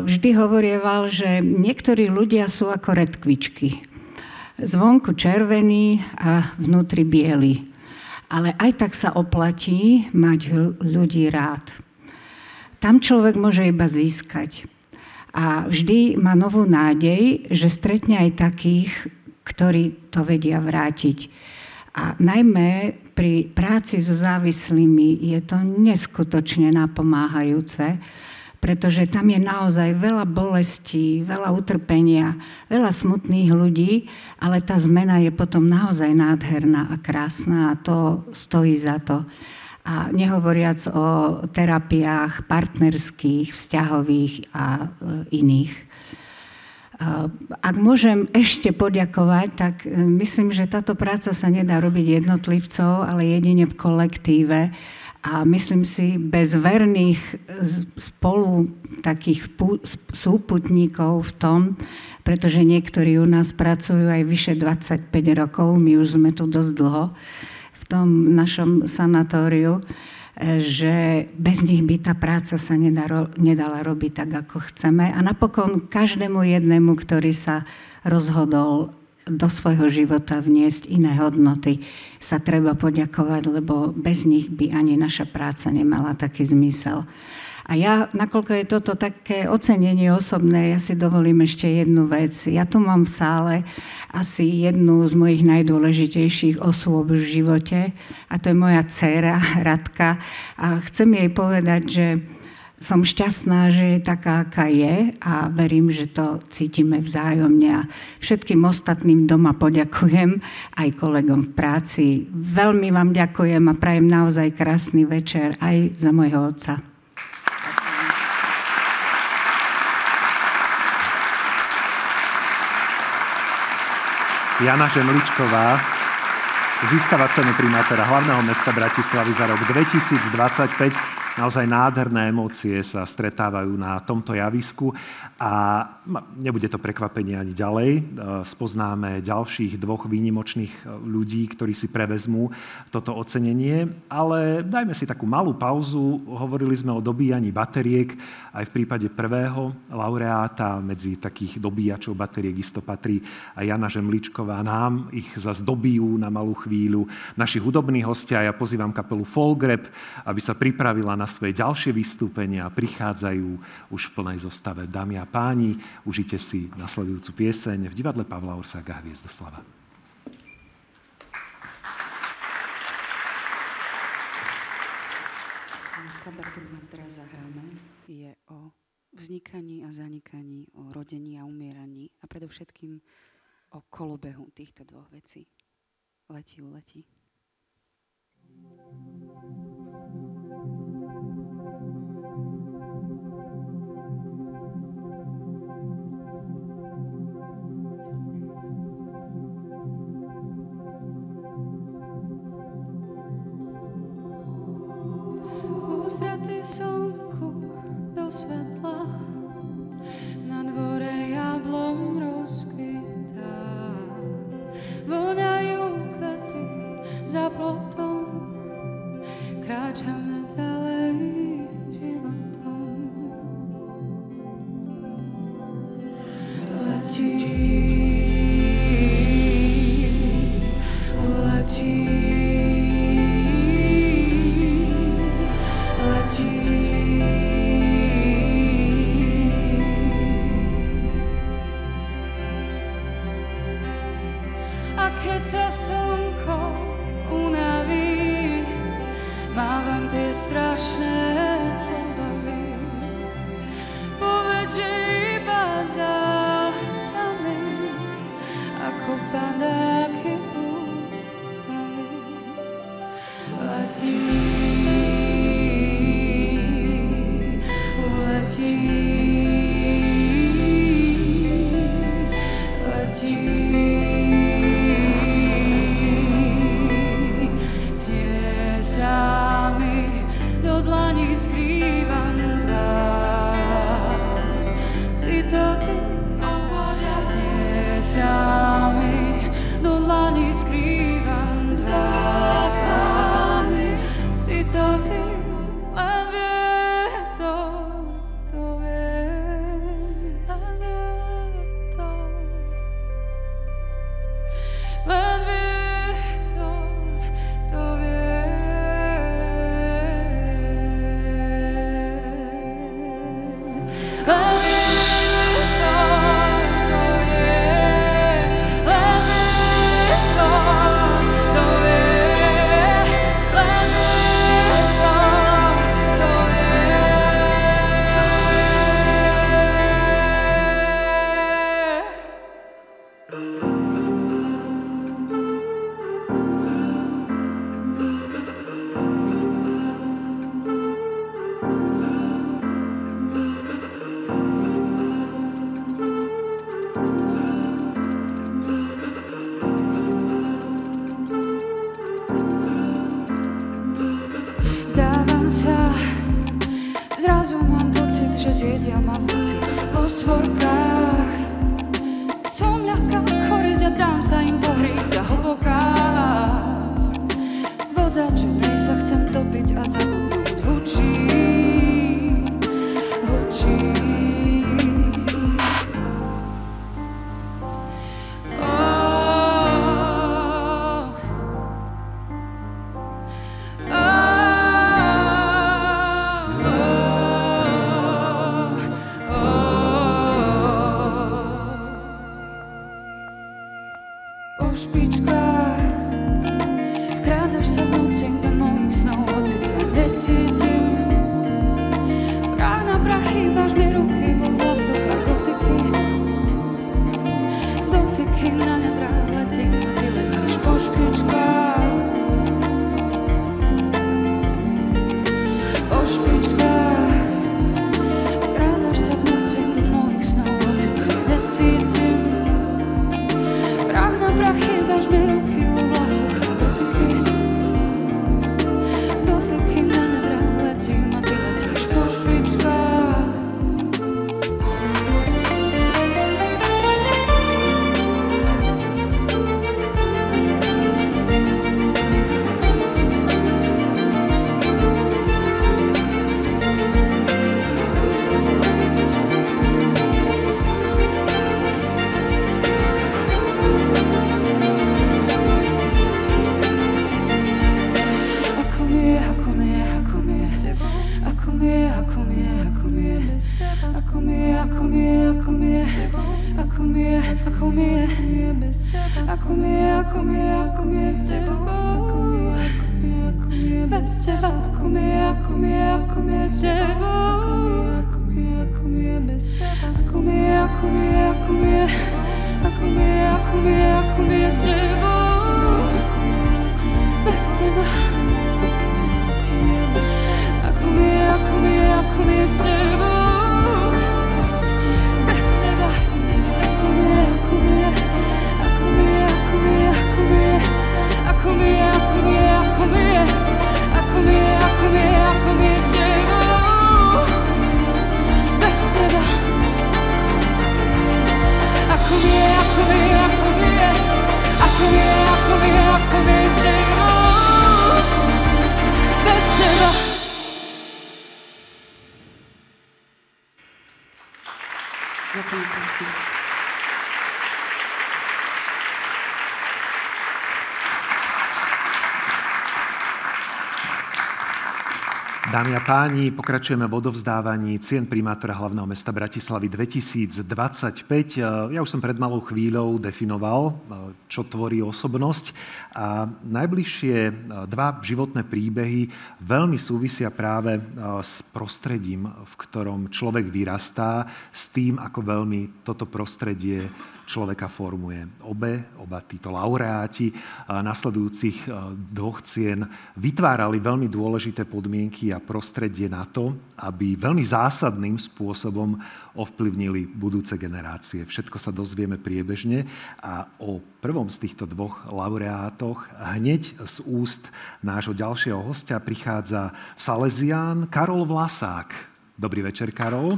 Vždy hovorieval, že niektorí ľudia sú ako redkvičky. Zvonku červený a vnútri biely. Ale aj tak sa oplatí mať ľudí rád. Tam človek môže iba získať. A vždy má novú nádej, že stretne aj takých, ktorí to vedia vrátiť. A najmä pri práci so závislými je to neskutočne napomáhajúce, pretože tam je naozaj veľa bolestí, veľa utrpenia, veľa smutných ľudí, ale tá zmena je potom naozaj nádherná a krásna a to stojí za to. A nehovoriac o terapiách partnerských, vzťahových a iných. Ak môžem ešte poďakovať, tak myslím, že táto práca sa nedá robiť jednotlivcov, ale jedine v kolektíve. A myslím si, bez verných spolu takých súputníkov v tom, pretože niektorí u nás pracujú aj vyše 25 rokov, my už sme tu dosť dlho v tom našom sanatóriu, že bez nich by tá práca sa nedala robiť tak, ako chceme. A napokon každému jednému, ktorý sa rozhodol do svojho života vniesť iné hodnoty, sa treba poďakovať, lebo bez nich by ani naša práca nemala taký zmysel. A ja, nakoľko je toto také ocenenie osobné, ja si dovolím ešte jednu vec. Ja tu mám v sále asi jednu z mojich najdôležitejších osôb v živote a to je moja dcéra Radka. A chcem jej povedať, že som šťastná, že je taká, aká je a verím, že to cítime vzájomne. A všetkým ostatným doma poďakujem, aj kolegom v práci. Veľmi vám ďakujem a prajem naozaj krásny večer aj za môjho otca. Jana Žemličková získava cenu primátora hlavného mesta Bratislavy za rok 2025. Naozaj nádherné emócie sa stretávajú na tomto javisku a nebude to prekvapenie ani ďalej. Spoznáme ďalších dvoch výnimočných ľudí, ktorí si prevezmú toto ocenenie, ale dajme si takú malú pauzu. Hovorili sme o dobíjaní bateriek. Aj v prípade prvého laureáta medzi takých dobíjačov bateriek isto patrí aj Jana Žemličková. Nám ich zase dobijú na malú chvíľu naši hudobní hostia. Ja pozývam kapelu Folgrep, aby sa pripravila na svoje ďalšie vystúpenia. Prichádzajú už v plnej zostave. Dámy a páni, užite si nasledujúcu pieseň v divadle Pavla Orsága Hviezdoslava. Skladba, ktorú vám teraz zahráme, je o vznikaní a zanikaní, o rodení a umieraní a predovšetkým o kolobehu týchto dvoch vecí. Letí, uletí. Ústretí slnku do svetla, na dvore jablon rozkvitá. Voňajú kvety za plotom, kráčame ďalej životom. Letí, uletí, letí. mám tie strašné obavy. Povedz, že iba zdá sa mi, ako padáky púpavy. Letí, letí, letí. Tiesami do dlaní skrývam tvár. Si to ty, tiesami do dlaní skrývam tvár. Si to ty, len vietor to vie, len vietor, len vietor to vie. Len Zdávam sa, zrazu mám pocit, že zjedia ma vlci vo svorkách. Som ľahká chorizť a dám sa im pohrísť a hlboká voda, čo v nej sa chcem topiť a zabudnúť hučí, hučí. Po špičkách vkrádaš sa v noci do mojich snov, hoci ťa necítim. Prach na prach, chýbaš mi ruky vo vlasoch a dotyky, dotyky na nedrách letím a ty letíš po špičkách. Po špičkách vkrádaš sa v noci do mojich snov, hoci ťa necítim. Prach na prach, chýbaš mi ruky vo vlasoch a dotyky, dotyky na nedrách letím a ty letíš po špičkách. Dámy a páni, pokračujeme v odovzdávaní cien primátora hlavného mesta Bratislavy 2025. Ja už som pred malou chvíľou definoval, čo tvorí osobnosť. A najbližšie dva životné príbehy veľmi súvisia práve s prostredím, v ktorom človek vyrastá, s tým, ako veľmi toto prostredie človeka formuje. Oba títo laureáti nasledujúcich dvoch cien vytvárali veľmi dôležité podmienky a prostredie na to, aby veľmi zásadným spôsobom ovplyvnili budúce generácie. Všetko sa dozvieme priebežne a o prvom z týchto dvoch laureátoch hneď z úst nášho ďalšieho hostia prichádza Salesián Karol Vlasák. Dobrý večer, Karol.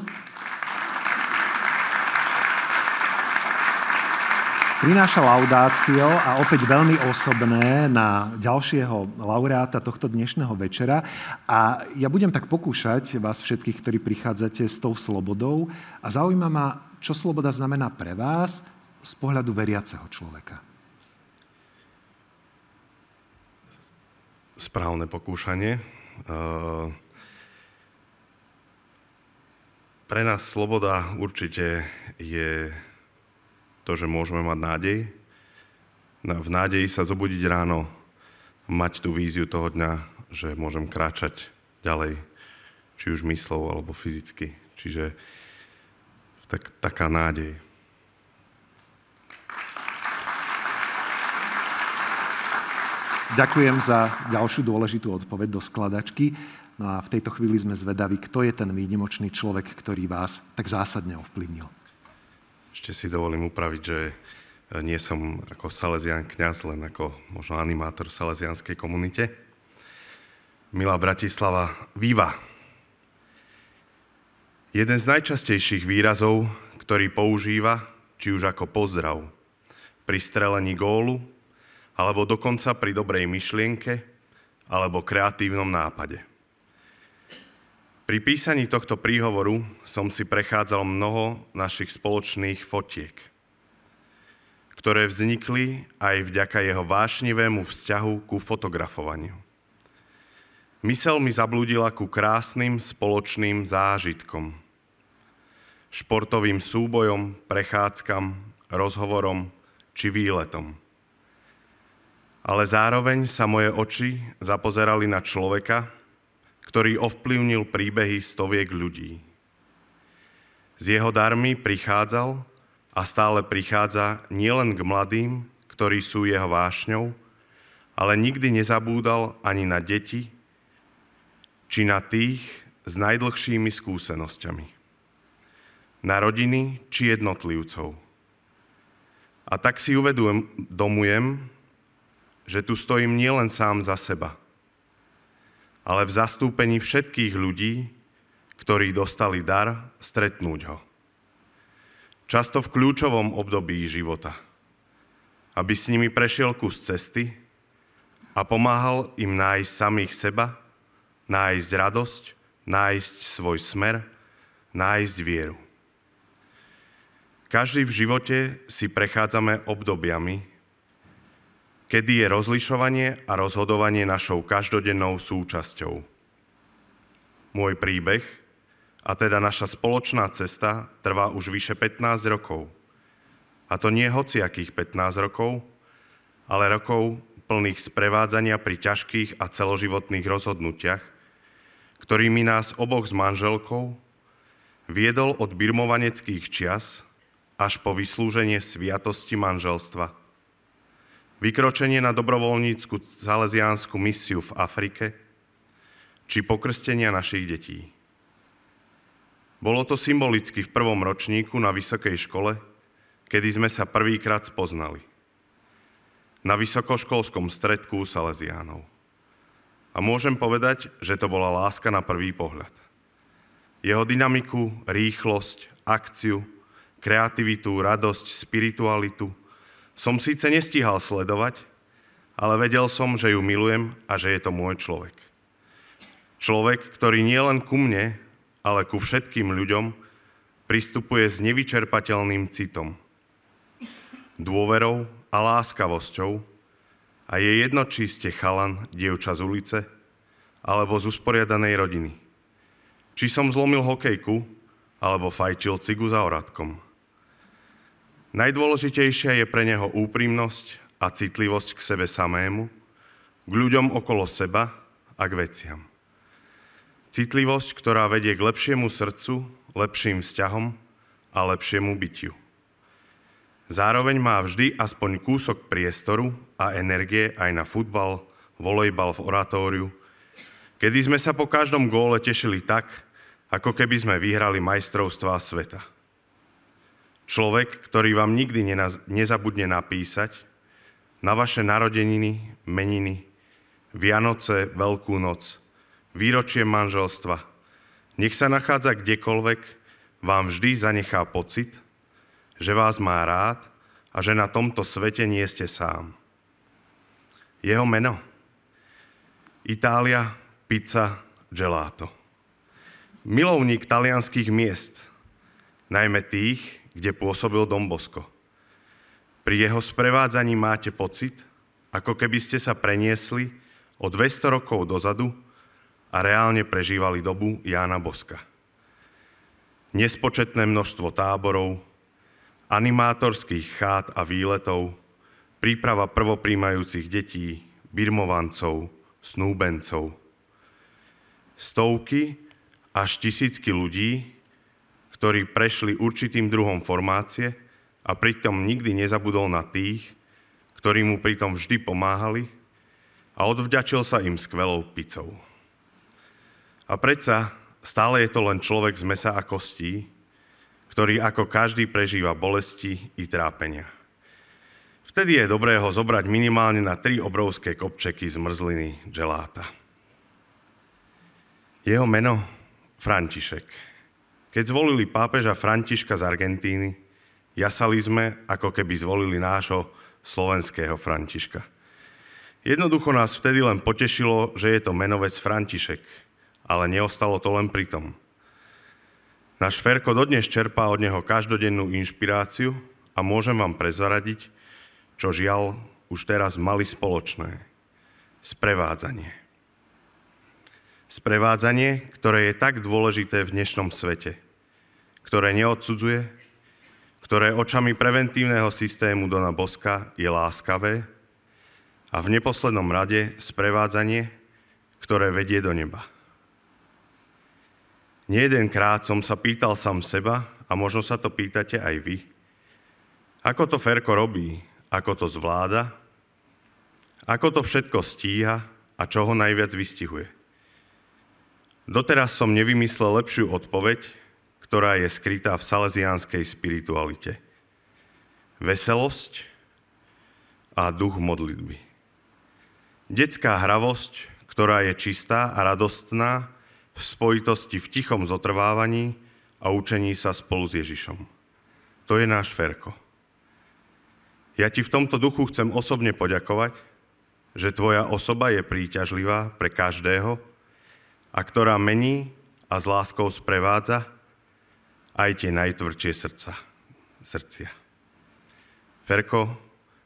Prináša laudácio a opäť veľmi osobné na ďalšieho laureáta tohto dnešného večera. A ja budem tak pokúšať vás všetkých, ktorí prichádzate s tou slobodou. A zaujíma ma, čo sloboda znamená pre vás z pohľadu veriaceho človeka. Správne pokúšanie. Pre nás sloboda určite je to, že môžeme mať nádej. V nádeji sa zobudiť ráno, mať tú víziu toho dňa, že môžem kráčať ďalej, či už myslou alebo fyzicky. Čiže taká nádej. Ďakujem za ďalšiu dôležitú odpoveď do skladačky. No a v tejto chvíli sme zvedaví, kto je ten výnimočný človek, ktorý vás tak zásadne ovplyvnil. Ešte si dovolím upraviť, že nie som ako Salesián kňaz, len ako možno animátor v salesianskej komunite. Milá Bratislava, viva! Jeden z najčastejších výrazov, ktorý používa, či už ako pozdrav, pri strelení gólu, alebo dokonca pri dobrej myšlienke, alebo kreatívnom nápade. Pri písaní tohto príhovoru som si prechádzal mnoho našich spoločných fotiek, ktoré vznikli aj vďaka jeho vášnivému vzťahu ku fotografovaniu. Myseľ mi zablúdila ku krásnym spoločným zážitkom, športovým súbojom, prechádzkam, rozhovorom či výletom. Ale zároveň sa moje oči zapozerali na človeka, ktorý ovplyvnil príbehy stoviek ľudí. S jeho darmi prichádzal a stále prichádza nielen k mladým, ktorí sú jeho vášňou, ale nikdy nezabúdal ani na deti, či na tých s najdlhšími skúsenosťami. Na rodiny či jednotlivcov. A tak si uvedomujem, že tu stojím nielen sám za seba, ale v zastúpení všetkých ľudí, ktorí dostali dar stretnúť ho. Často v kľúčovom období života, aby s nimi prešiel kus cesty a pomáhal im nájsť samých seba, nájsť radosť, nájsť svoj smer, nájsť vieru. Každý v živote si prechádzame obdobiami, kedy je rozlišovanie a rozhodovanie našou každodennou súčasťou. Môj príbeh, a teda naša spoločná cesta, trvá už vyše 15 rokov. A to nie hociakých 15 rokov, ale rokov plných sprevádzania pri ťažkých a celoživotných rozhodnutiach, ktorými nás oboch s manželkou viedol od birmovaneckých čias až po vyslúženie sviatosti manželstva. Vykročenie na dobrovoľnícku salesiánsku misiu v Afrike, či pokrstenia našich detí. Bolo to symbolicky v prvom ročníku na vysokej škole, kedy sme sa prvýkrát spoznali. Na vysokoškolskom stredku salesiánov. A môžem povedať, že to bola láska na prvý pohľad. Jeho dynamiku, rýchlosť, akciu, kreativitu, radosť, spiritualitu som síce nestíhal sledovať, ale vedel som, že ju milujem a že je to môj človek. Človek, ktorý nie len ku mne, ale ku všetkým ľuďom pristupuje s nevyčerpateľným citom, dôverou a láskavosťou a je jedno, či ste chalan, dievča z ulice, alebo z usporiadanej rodiny. Či som zlomil hokejku, alebo fajčil cigu za oradkom. Najdôležitejšia je pre neho úprimnosť a citlivosť k sebe samému, k ľuďom okolo seba a k veciam. Citlivosť, ktorá vedie k lepšiemu srdcu, lepším vzťahom a lepšiemu bytiu. Zároveň má vždy aspoň kúsok priestoru a energie aj na futbal, volejbal v oratóriu, kedy sme sa po každom góle tešili tak, ako keby sme vyhrali majstrovstvá sveta. Človek, ktorý vám nikdy nezabudne napísať na vaše narodeniny, meniny, Vianoce, Veľkú noc, výročie manželstva, nech sa nachádza kdekoľvek, vám vždy zanechá pocit, že vás má rád a že na tomto svete nie ste sám. Jeho meno? Itália, pizza, gelato. Milovník talianských miest, najmä tých, kde pôsobil Don Bosco. Pri jeho sprevádzaní máte pocit, ako keby ste sa preniesli o 200 rokov dozadu a reálne prežívali dobu Jána Boska. Nespočetné množstvo táborov, animátorských chát a výletov, príprava prvopríjmajúcich detí, birmovancov, snúbencov. Stovky až tisícky ľudí, ktorí prešli určitým druhom formácie a pritom nikdy nezabudol na tých, ktorí mu pritom vždy pomáhali a odvďačil sa im skvelou pizzou. A predsa stále je to len človek z mäsa a kostí, ktorý ako každý prežíva bolesti i trápenia. Vtedy je dobré ho zobrať minimálne na 3 obrovské kopčeky zmrzliny geláta. Jeho meno? František. Keď zvolili pápeža Františka z Argentíny, jasali sme, ako keby zvolili nášho slovenského Františka. Jednoducho nás vtedy len potešilo, že je to menovec František, ale neostalo to len pri tom. Náš Ferko dodnes čerpá od neho každodennú inšpiráciu a môžem vám prezradiť, čo žiaľ už teraz mali spoločné. Sprevádzanie. Sprevádzanie, ktoré je tak dôležité v dnešnom svete, ktoré neodsudzuje, ktoré očami preventívneho systému Dona Boska je láskavé a v neposlednom rade sprevádzanie, ktoré vedie do neba. Nejedenkrát som sa pýtal sám seba, a možno sa to pýtate aj vy, ako to Ferko robí, ako to zvláda, ako to všetko stíha a čo ho najviac vystihuje. Doteraz som nevymyslel lepšiu odpoveď, ktorá je skrytá v salesiánskej spiritualite. Veselosť a duch modlitby. Detská hravosť, ktorá je čistá a radostná, v spojitosti v tichom zotrvávaní a učení sa spolu s Ježišom. To je náš Ferko. Ja ti v tomto duchu chcem osobne poďakovať, že tvoja osoba je príťažlivá pre každého a ktorá mení a s láskou sprevádza aj tie najtvrdšie srdcia. Ferko,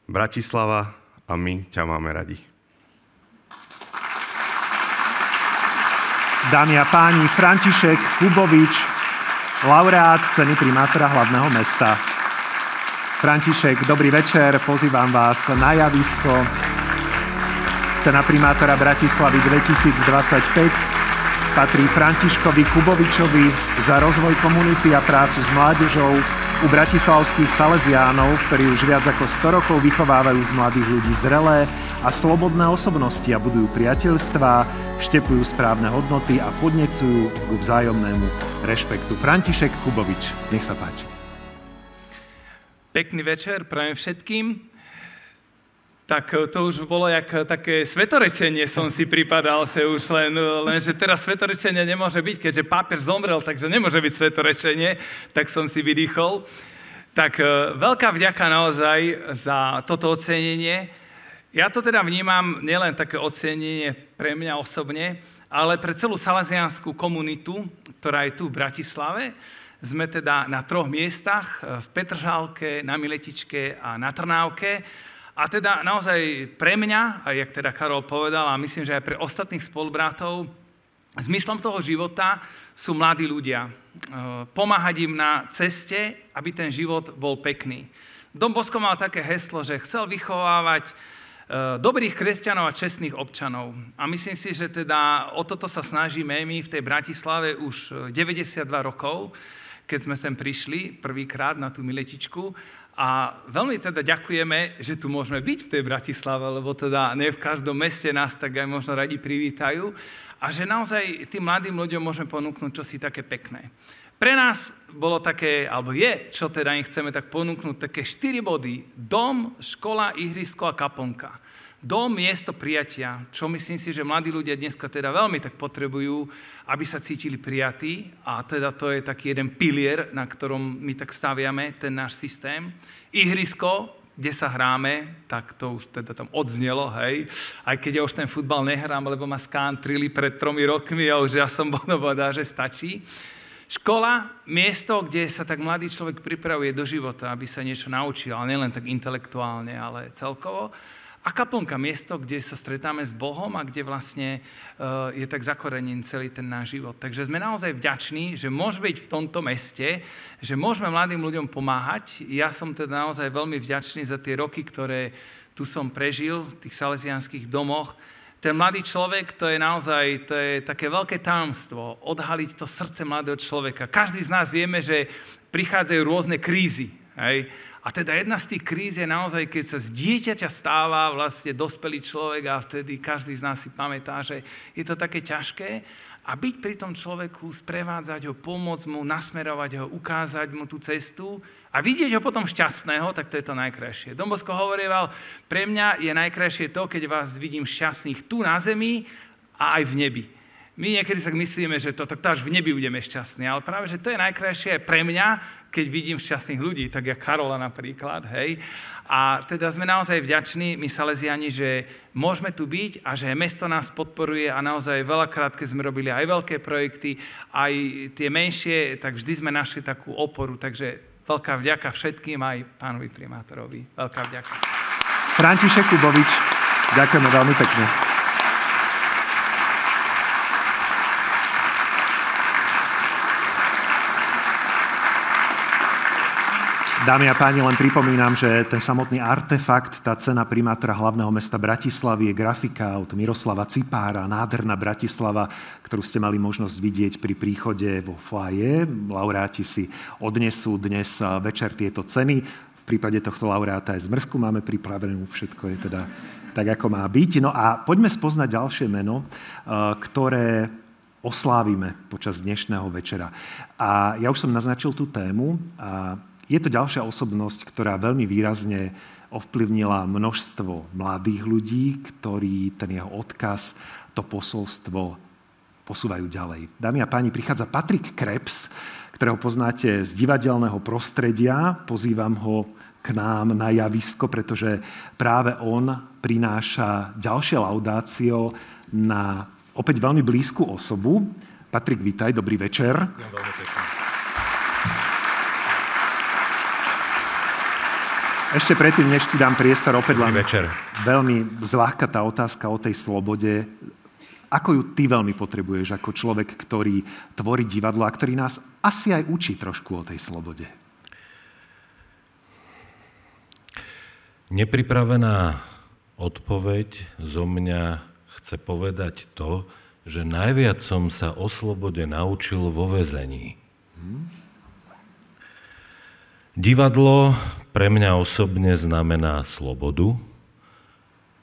Bratislava a my ťa máme radi. Dámy a páni, František Kubovič, laureát ceny primátora hlavného mesta. František, dobrý večer, pozývam vás na javisko. Cena primátora Bratislavy 2025 patrí Františkovi Kubovičovi za rozvoj komunity a prácu s mládežou u bratislavských Salesiánov, ktorí už viac ako 100 rokov vychovávajú z mladých ľudí zrelé a slobodné osobnosti a budujú priateľstvá, vštepujú správne hodnoty a podnecujú k vzájomnému rešpektu. František Kubovič, nech sa páči. Pekný večer prajem všetkým. Tak to už bolo jak také svetorečenie, som si pripadal, že už lenže teraz svetorečenie nemôže byť, keďže pápež zomrel, takže nemôže byť svetorečenie, tak som si vydýchol. Tak veľká vďaka naozaj za toto ocenenie. Ja to teda vnímam nielen také ocenenie pre mňa osobne, ale pre celú salesiánsku komunitu, ktorá je tu v Bratislave. Sme teda na 3 miestach, v Petržalke, na Miletičke a na Trnávke. A teda naozaj pre mňa, a jak teda Karol povedal, a myslím, že aj pre ostatných spolubratov, zmyslom toho života sú mladí ľudia. Pomáhať im na ceste, aby ten život bol pekný. Dom Bosco mal také heslo, že chcel vychovávať dobrých kresťanov a čestných občanov. A myslím si, že teda o toto sa snažíme my v tej Bratislave už 92 rokov, keď sme sem prišli prvýkrát na tú Miletičku. A veľmi teda ďakujeme, že tu môžeme byť v tej Bratislave, lebo teda ne v každom meste nás tak aj možno radi privítajú. A že naozaj tým mladým ľuďom môžeme ponúknuť čosi také pekné. Pre nás bolo také, alebo je, čo teda im chceme tak ponúknuť, také 4 body. Dom, škola, ihrisko a kaplnka. Dom, miesto prijatia, čo myslím si, že mladí ľudia dneska teda veľmi tak potrebujú, aby sa cítili prijatí. A teda to je taký jeden pilier, na ktorom my tak staviame ten náš systém. Ihrisko, kde sa hráme, tak to už teda tam odznelo, hej. Aj keď ja už ten futbal nehrám, lebo ma skántrili pred 3 rokmi a už ja som povedal, že stačí. Škola, miesto, kde sa tak mladý človek pripravuje do života, aby sa niečo naučil, ale nielen tak intelektuálne, ale celkovo. A kaplnka, miesto, kde sa stretáme s Bohom a kde vlastne je tak zakorenený celý ten náš život. Takže sme naozaj vďační, že môžeme byť v tomto meste, že môžeme mladým ľuďom pomáhať. Ja som teda naozaj veľmi vďačný za tie roky, ktoré tu som prežil v tých salesianských domoch. Ten mladý človek, to je naozaj také veľké tajomstvo, odhaliť to srdce mladého človeka. Každý z nás vieme, že prichádzajú rôzne krízy. Hej? A teda jedna z tých kríz je naozaj, keď sa z dieťaťa stáva vlastne dospelý človek a vtedy každý z nás si pamätá, že je to také ťažké. A byť pri tom človeku, sprevádzať ho, pomôcť mu, nasmerovať ho, ukázať mu tú cestu a vidieť ho potom šťastného, tak to je to najkrajšie. Dom Bosco hovorieval, pre mňa je najkrajšie to, keď vás vidím šťastných tu na zemi a aj v nebi. My niekedy sa myslíme, že to až v nebi budeme šťastní, ale práve, že to je najkrajšie pre mňa, keď vidím šťastných ľudí, tak jak Karola napríklad, hej. A teda sme naozaj vďační, my Salesiani, že môžeme tu byť a že mesto nás podporuje a naozaj veľakrát, keď sme robili aj veľké projekty, aj tie menšie, tak vždy sme našli takú oporu, takže veľká vďaka všetkým, aj pánovi primátorovi. Veľká vďaka. František Kubovič, ďakujeme veľmi pekne. Dámy a páni, len pripomínam, že ten samotný artefakt, tá cena primátora hlavného mesta Bratislavy je grafika od Miroslava Cipára, nádherná Bratislava, ktorú ste mali možnosť vidieť pri príchode vo foyer. Laureáti si odnesú dnes večer tieto ceny. V prípade tohto laureáta aj zmrzku máme pripravenú, všetko je teda tak, ako má byť. No a poďme spoznať ďalšie meno, ktoré oslávime počas dnešného večera. A ja už som naznačil tú tému a je to ďalšia osobnosť, ktorá veľmi výrazne ovplyvnila množstvo mladých ľudí, ktorí ten jeho odkaz, to posolstvo posúvajú ďalej. Dámy a páni, prichádza Patrik Krebs, ktorého poznáte z divadelného prostredia. Pozývam ho k nám na javisko, pretože práve on prináša ďalšie laudácio na opäť veľmi blízku osobu. Patrik, vítaj, dobrý večer. Ďakujem veľmi pekne. Ešte predtým, než ti dám priestor, opäť len večer. Veľmi zľahka tá otázka o tej slobode. Ako ju ty veľmi potrebuješ ako človek, ktorý tvorí divadlo a ktorý nás asi aj učí trošku o tej slobode? Nepripravená odpoveď zo mňa chce povedať to, že najviac som sa o slobode naučil vo väzení. Divadlo pre mňa osobne znamená slobodu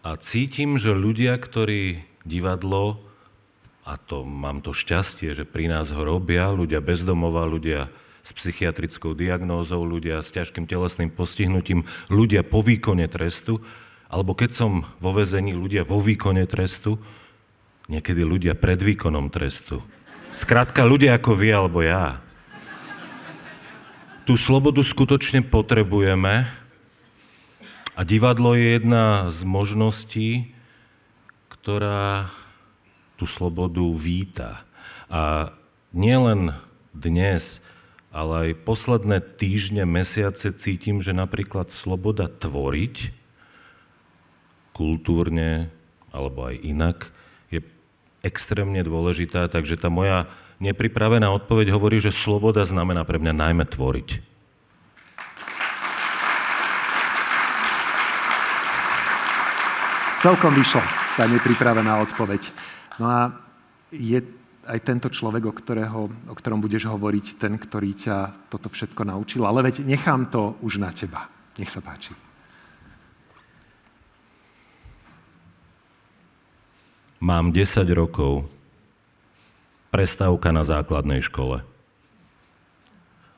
a cítim, že ľudia, ktorí divadlo, a to mám to šťastie, že pri nás ho robia, ľudia bezdomova, ľudia s psychiatrickou diagnózou, ľudia s ťažkým telesným postihnutím, ľudia po výkone trestu, alebo keď som vo väzení, ľudia vo výkone trestu, niekedy ľudia pred výkonom trestu. Skrátka, ľudia ako vy alebo ja. Tú slobodu skutočne potrebujeme a divadlo je jedna z možností, ktorá tú slobodu víta. A nielen dnes, ale aj posledné týždne, mesiace cítim, že napríklad sloboda tvoriť kultúrne alebo aj inak, je extrémne dôležitá, takže tá moja nepripravená odpoveď hovorí, že sloboda znamená pre mňa najmä tvoriť. Celkom vyšla tá nepripravená odpoveď. No a je aj tento človek, o ktorom budeš hovoriť, ten, ktorý ťa toto všetko naučil. Ale veď nechám to už na teba. Nech sa páči. Mám 10 rokov. Prestávka na základnej škole.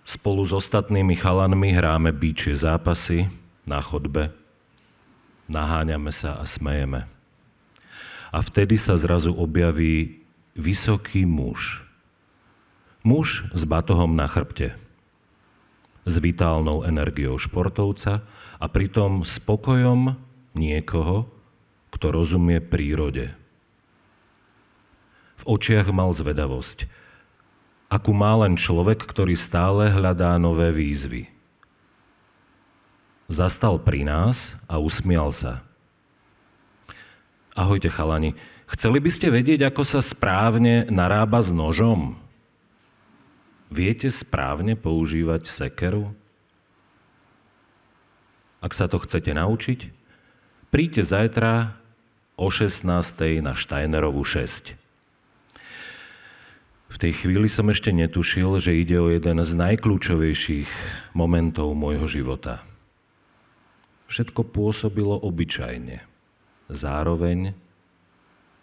Spolu s ostatnými chalanmi hráme bíčie zápasy na chodbe. Naháňame sa a smejeme. A vtedy sa zrazu objaví vysoký muž. Muž s batohom na chrbte. S vitálnou energiou športovca a pritom spokojom niekoho, kto rozumie prírode. V očiach mal zvedavosť, akú má len človek, ktorý stále hľadá nové výzvy. Zastal pri nás a usmial sa. Ahojte, chalani. Chceli by ste vedieť, ako sa správne narába s nožom? Viete správne používať sekeru? Ak sa to chcete naučiť, príďte zajtra o 16:00 na Steinerovu 6. V tej chvíli som ešte netušil, že ide o jeden z najkľúčovejších momentov môjho života. Všetko pôsobilo obyčajne. Zároveň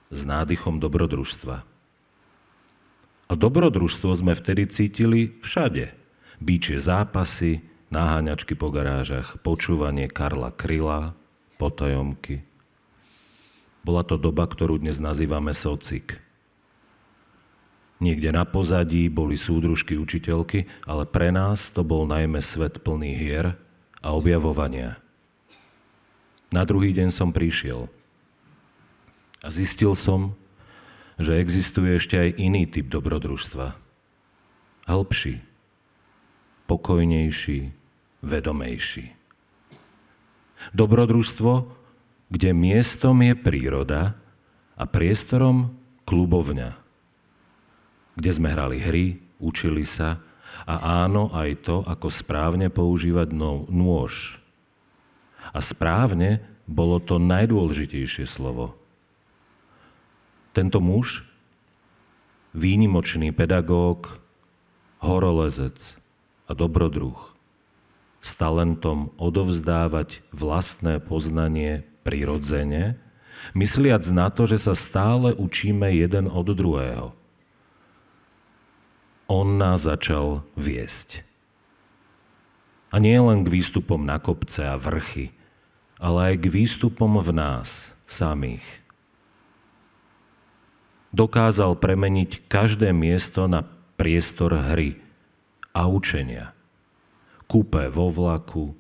s nádychom dobrodružstva. A dobrodružstvo sme vtedy cítili všade. Bíčie zápasy, naháňačky po garážach, počúvanie Karla Kryla, potajomky. Bola to doba, ktorú dnes nazývame socik. Niekde na pozadí boli súdružky učiteľky, ale pre nás to bol najmä svet plný hier a objavovania. Na druhý deň som prišiel. A zistil som, že existuje ešte aj iný typ dobrodružstva. Hĺbší, pokojnejší, vedomejší. Dobrodružstvo, kde miestom je príroda a priestorom klubovňa. Kde sme hrali hry, učili sa a áno aj to, ako správne používať nôž. A správne bolo to najdôležitejšie slovo. Tento muž, výnimočný pedagóg, horolezec a dobrodruh, s talentom odovzdávať vlastné poznanie prirodzene, mysliac na to, že sa stále učíme jeden od druhého. On nás začal viesť. A nie len k výstupom na kopce a vrchy, ale aj k výstupom v nás samých. Dokázal premeniť každé miesto na priestor hry a učenia. Kúpe vo vlaku,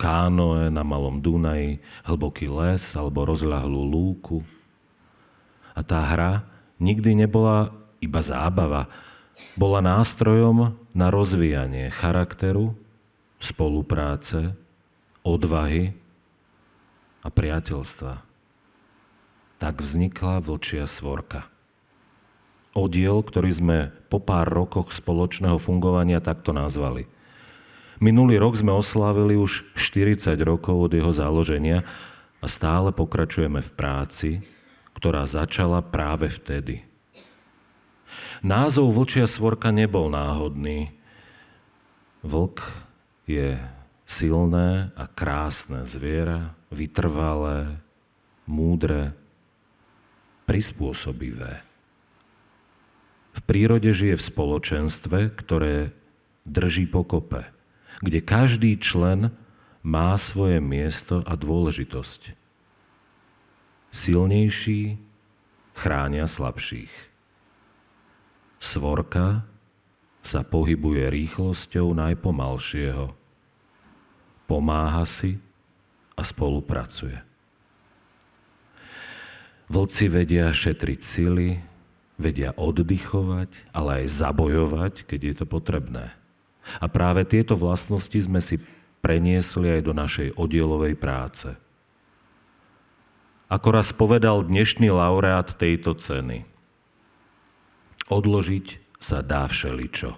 kánoe na malom Dunaji, hlboký les alebo rozľahlú lúku. A tá hra nikdy nebola iba zábava, bola nástrojom na rozvíjanie charakteru, spolupráce, odvahy a priateľstva. Tak vznikla Vlčia svorka. Oddiel, ktorý sme po pár rokoch spoločného fungovania takto nazvali. Minulý rok sme oslávili už 40 rokov od jeho založenia a stále pokračujeme v práci, ktorá začala práve vtedy. Názov Vlčia svorka nebol náhodný. Vlk je silné a krásne zviera, vytrvalé, múdre, prispôsobivé. V prírode žije v spoločenstve, ktoré drží pokope, kde každý člen má svoje miesto a dôležitosť. Silnejší chránia slabších. Svorka sa pohybuje rýchlosťou najpomalšieho. Pomáha si a spolupracuje. Vlci vedia šetriť sily, vedia oddychovať, ale aj zabojovať, keď je to potrebné. A práve tieto vlastnosti sme si preniesli aj do našej oddielovej práce. Ako raz povedal dnešný laureát tejto ceny. Odložiť sa dá všeličo,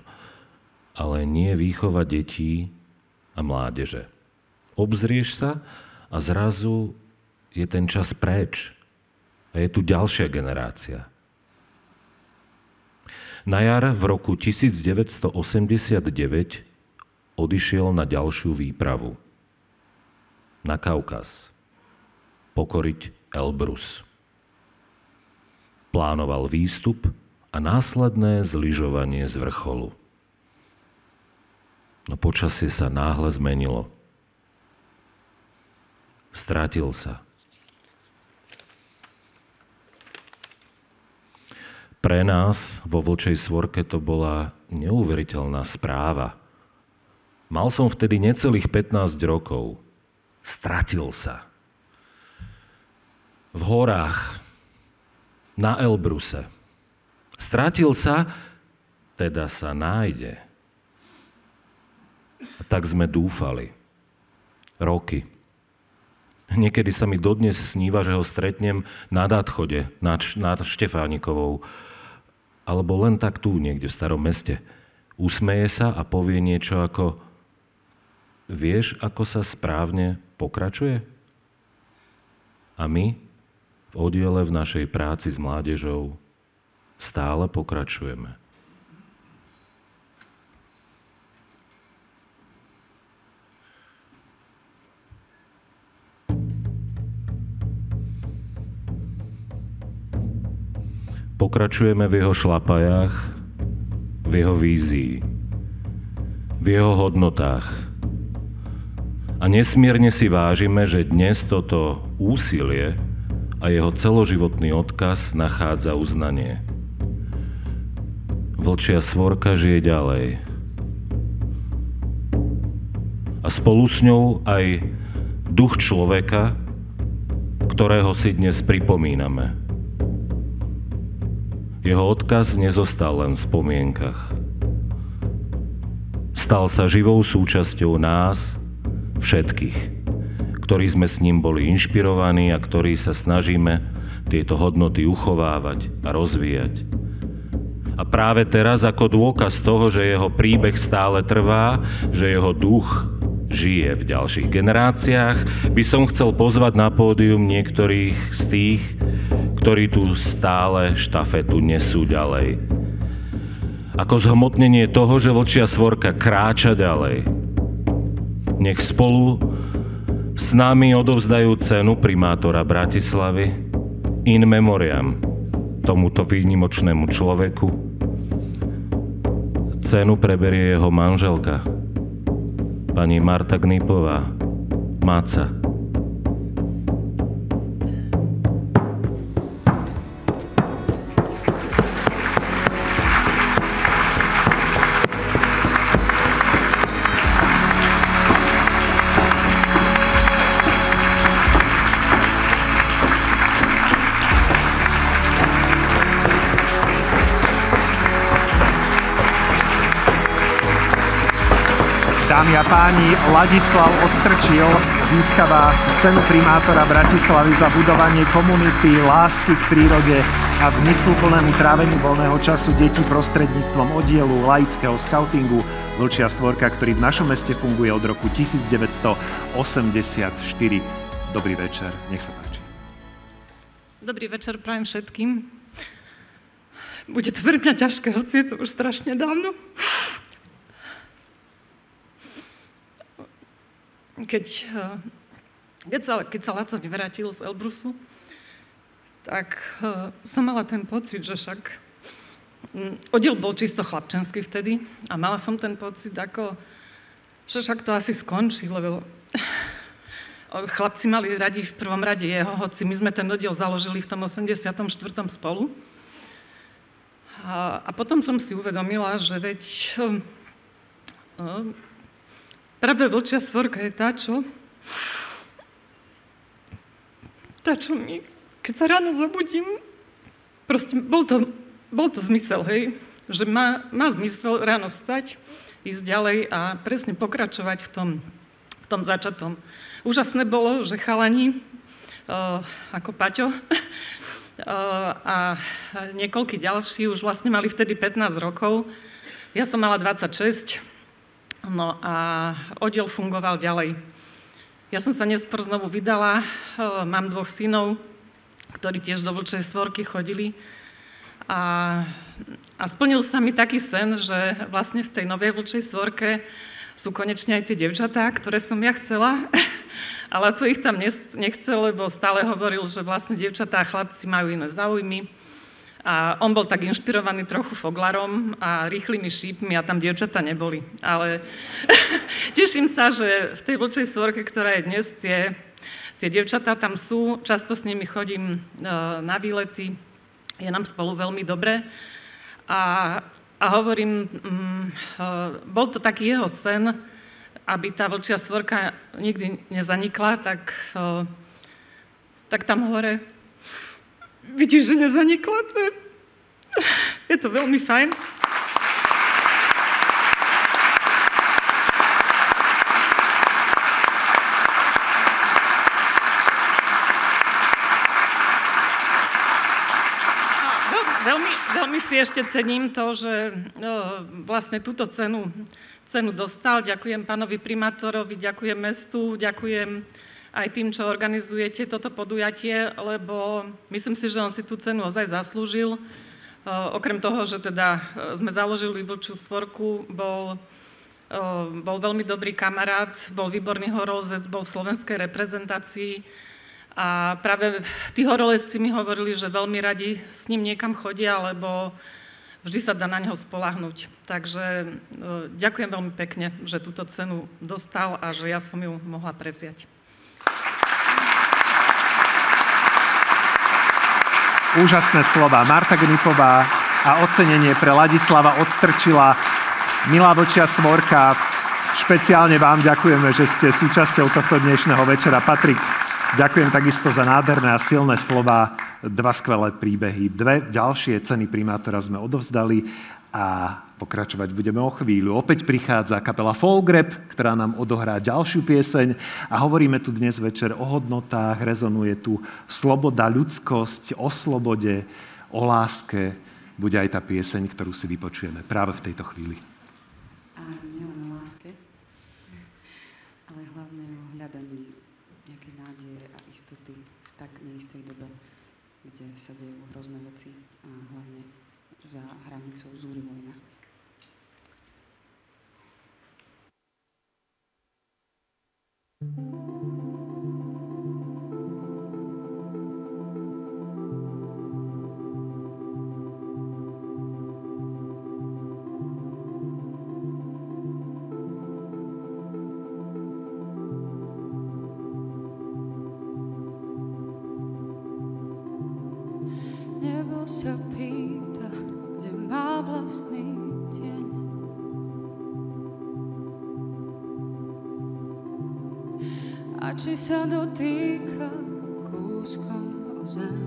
ale nie výchova detí a mládeže. Obzrieš sa a zrazu je ten čas preč. A je tu ďalšia generácia. Na jar v roku 1989 odišiel na ďalšiu výpravu. Na Kaukaz. Pokoriť Elbrus. Plánoval výstup a následné zlyžovanie z vrcholu. No počasie sa náhle zmenilo. Strátil sa. Pre nás vo Vlčej Svorke to bola neuveriteľná správa. Mal som vtedy necelých 15 rokov. Stratil sa. V horách, na Elbruse. Stratil sa, teda sa nájde. A tak sme dúfali. Roky. Niekedy sa mi dodnes sníva, že ho stretnem na Dátchode, nad Štefánikovou, alebo len tak tu, niekde v Starom Meste. Usmeje sa a povie niečo ako: vieš, ako sa správne pokračuje? A my v oddiele v našej práci s mládežou stále pokračujeme. Pokračujeme v jeho šlapajách, v jeho vízii, v jeho hodnotách. A nesmierne si vážime, že dnes toto úsilie a jeho celoživotný odkaz nachádza uznanie. Vlčia Svorka žije ďalej. A spolu s ňou aj duch človeka, ktorého si dnes pripomíname. Jeho odkaz nezostal len v spomienkach. Stal sa živou súčasťou nás, všetkých, ktorí sme s ním boli inšpirovaní a ktorí sa snažíme tieto hodnoty uchovávať a rozvíjať. A práve teraz, ako dôkaz toho, že jeho príbeh stále trvá, že jeho duch žije v ďalších generáciách, by som chcel pozvať na pódium niektorých z tých, ktorí tu stále štafetu nesú ďalej. Ako zhmotnenie toho, že Vlčia Svorka kráča ďalej. Nech spolu s nami odovzdajú cenu primátora Bratislavy in memoriam tomuto výnimočnému človeku. Cenu preberie jeho manželka, pani Marta Gnipová, Máca. Dámy a páni, Ladislav Odstrčil získava cenu primátora Bratislavy za budovanie komunity, lásky k prírode a zmysluplnému tráveniu voľného času detí prostredníctvom oddielu laického skautingu Vlčia Svorka, ktorý v našom meste funguje od roku 1984. Dobrý večer, nech sa páči. Dobrý večer prajem všetkým. Bude to pre mňa ťažké, hoci je to už strašne dávno. Keď sa Laco nevrátil z Elbrusu, tak som mala ten pocit, že však oddiel bol čisto chlapčenský vtedy a mala som ten pocit, že však to asi skončí, lebo chlapci mali radi v prvom rade jeho, hoci my sme ten oddiel založili v tom 84. spolu. A potom som si uvedomila, že veď práve Vlčia Svorka je tá, čo mi, keď sa ráno zobudím, proste bol to zmysel, hej, že má zmysel ráno vstať, ísť ďalej a presne pokračovať v tom začatom. Úžasné bolo, že chalani ako Paťo. A niekoľkí ďalší už vlastne mali vtedy 15 rokov. Ja som mala 26, no a oddiel fungoval ďalej. Ja som sa neskôr znovu vydala, mám 2 synov, ktorí tiež do Vlčej Svorky chodili. A splnil sa mi taký sen, že vlastne v tej novej Vlčej Svorke sú konečne aj tie devčatá, ktoré som ja chcela. A Laco ich tam nechcel, lebo stále hovoril, že vlastne devčatá a chlapci majú iné záujmy. A on bol tak inšpirovaný trochu foglarom a rýchlymi šípmi a tam dievčatá neboli. Ale teším sa, že v tej Vlčej Svorke, ktorá je dnes, tie dievčatá tam sú. Často s nimi chodím na výlety. Je nám spolu veľmi dobre. A hovorím, bol to taký jeho sen, aby tá Vlčia Svorka nikdy nezanikla, tak tam hore vidíš, že nezanikla. Je to veľmi fajn. Veľmi si ešte cením to, že vlastne túto cenu dostal. Ďakujem pánovi primátorovi, ďakujem mestu, ďakujem aj tým, čo organizujete toto podujatie, lebo myslím si, že on si tú cenu ozaj zaslúžil. Okrem toho, že teda sme založili Vlčiu Svorku, bol veľmi dobrý kamarát, bol výborný horolezec, bol v slovenskej reprezentácii. A práve tí horolezci mi hovorili, že veľmi radi s ním niekam chodia, lebo vždy sa dá na neho spoľahnúť. Takže ďakujem veľmi pekne, že túto cenu dostal a že ja som ju mohla prevziať. Úžasné slova. Marta Gnipová a ocenenie pre Ladislava Odstrčila. Milá Vlčia Svorka, špeciálne vám ďakujeme, že ste súčasťou tohto dnešného večera. Patrik, ďakujem takisto za nádherné a silné slova, 2 skvelé príbehy. 2 ďalšie ceny primátora sme odovzdali a pokračovať budeme o chvíľu. Opäť prichádza kapela Folgrep, ktorá nám odohrá ďalšiu pieseň a hovoríme tu dnes večer o hodnotách, rezonuje tu sloboda, ľudskosť, o slobode, o láske. Bude aj tá pieseň, ktorú si vypočujeme práve v tejto chvíli. A nielen o láske, ale hlavne o hľadaní nejakej nádeje a istoty v tak neistej dobe, kde sa dejú hrozné veci a hlavne za hranicou zúri vojna. Nebo sa pýta, kde má vlastný tieň. A či sa dotýka kúskom o zem.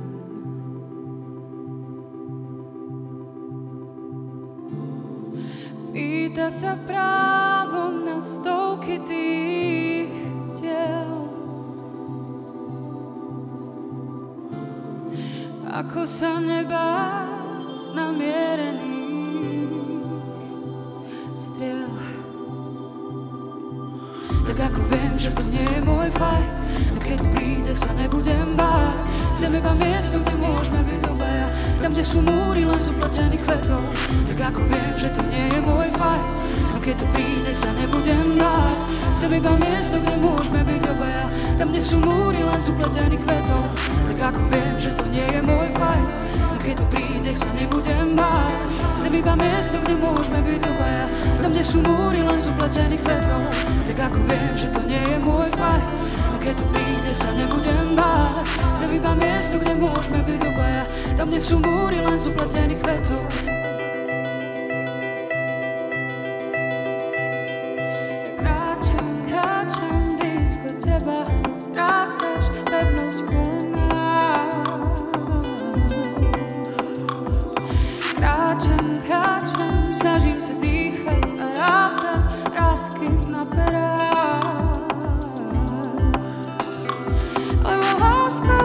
Pýta sa právom na stovky tých tiel. Ako sa nebáť namierených striel. Tak ako viem, že to nie je môj fight, no keď príde, sa nebudem báť. Chcem iba miesto, kde môžeme byť obaja, tam, kde sú múry len z upletených kvetov. Tak ako viem, že to nie je môj fight, no keď to príde, sa nebudem báť. Chcem iba miesto, kde môžeme byť obaja, tam, kde sú múry len z upletených kvetov. Tak ako viem, že to nie je môj fight, no keď to príde, sa nebudem báť. Chcem iba miesto, kde môžeme byť obaja, tam, kde sú múry len z upletených kvetov. Tak ako viem, že to nie je môj fight, no keď to príde, sa nebudem báť. Chcem iba miesto, kde môžeme byť obaja, tam, kde sú múry len z upletených kvetov. Kráčam blízko teba, keď strácaš pevnosť kolena. Kráčam, snažím sa dýchať a rátať vrásky na perách. Lebo láska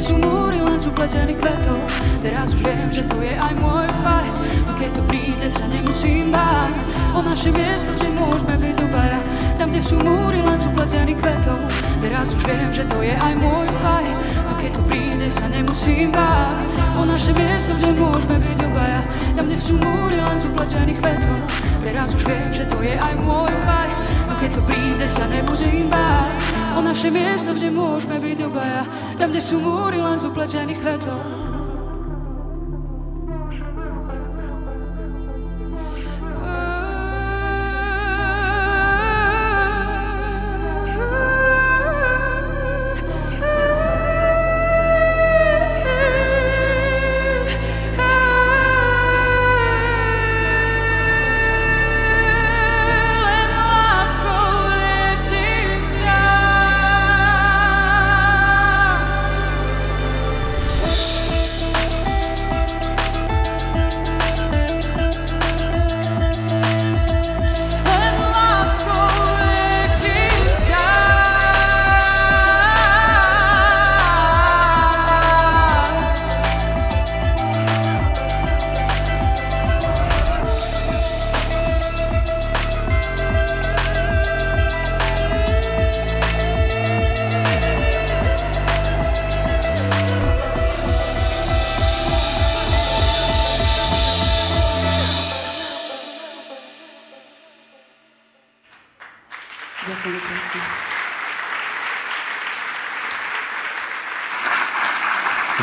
sú múry len z upletených kvetov. Teraz už viem, že to je aj môj fight. No keď to príde, sa nemusím báť o naše miesto, kde môžeme byť obaja. Tam, kde sú múry len z upletených kvetov. Teraz už viem, že to je aj môj fight. No keď to príde, sa nemusím báť o naše miesto, kde môžeme byť obaja. Tam, kde sú múry len z upletených kvetov. Teraz už viem, že to je aj môj fight. No keď to príde, sa nemusím báť o naše miesto, kde môžeme byť obaja. Tam, kde sú múry len z upletených kvetov.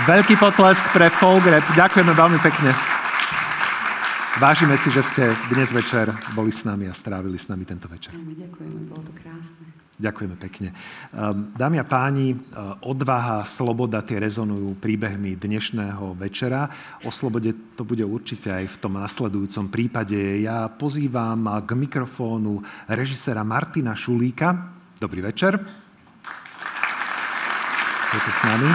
Veľký potlesk pre Folk Rap. Ďakujeme veľmi pekne. Vážime si, že ste dnes večer boli s nami a strávili s nami tento večer. Ďakujeme, bolo to krásne. Ďakujeme pekne. Dámy a páni, odvaha, sloboda, tie rezonujú príbehmi dnešného večera. O slobode to bude určite aj v tom nasledujúcom prípade. Ja pozývam k mikrofónu režiséra Martina Šulíka. Dobrý večer. Je tu s nami.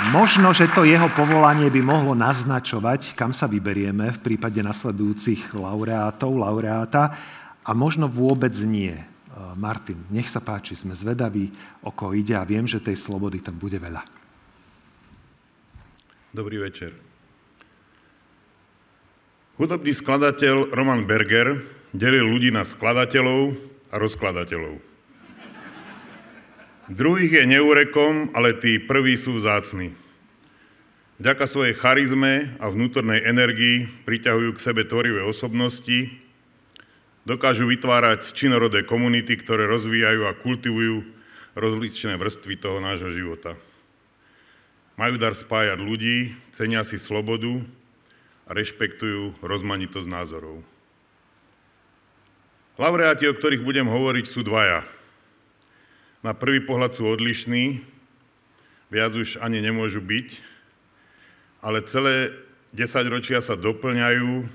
Možno, že to jeho povolanie by mohlo naznačovať, kam sa vyberieme v prípade nasledujúcich laureáta, a možno vôbec nie. Martin, nech sa páči, sme zvedaví, o koho ide a viem, že tej slobody tam bude veľa. Dobrý večer. Hudobný skladateľ Roman Berger delil ľudí na skladateľov a rozkladateľov. Druhých je neurekom, ale tí prví sú vzácni. Vďaka svojej charizme a vnútornej energii priťahujú k sebe tvorivé osobnosti, dokážu vytvárať činorodé komunity, ktoré rozvíjajú a kultivujú rozličné vrstvy toho nášho života. Majú dar spájať ľudí, cenia si slobodu a rešpektujú rozmanitosť názorov. Laureáti, o ktorých budem hovoriť, sú dvaja. Na prvý pohľad sú odlišní, viac už ani nemôžu byť, ale celé 10 ročia sa doplňajú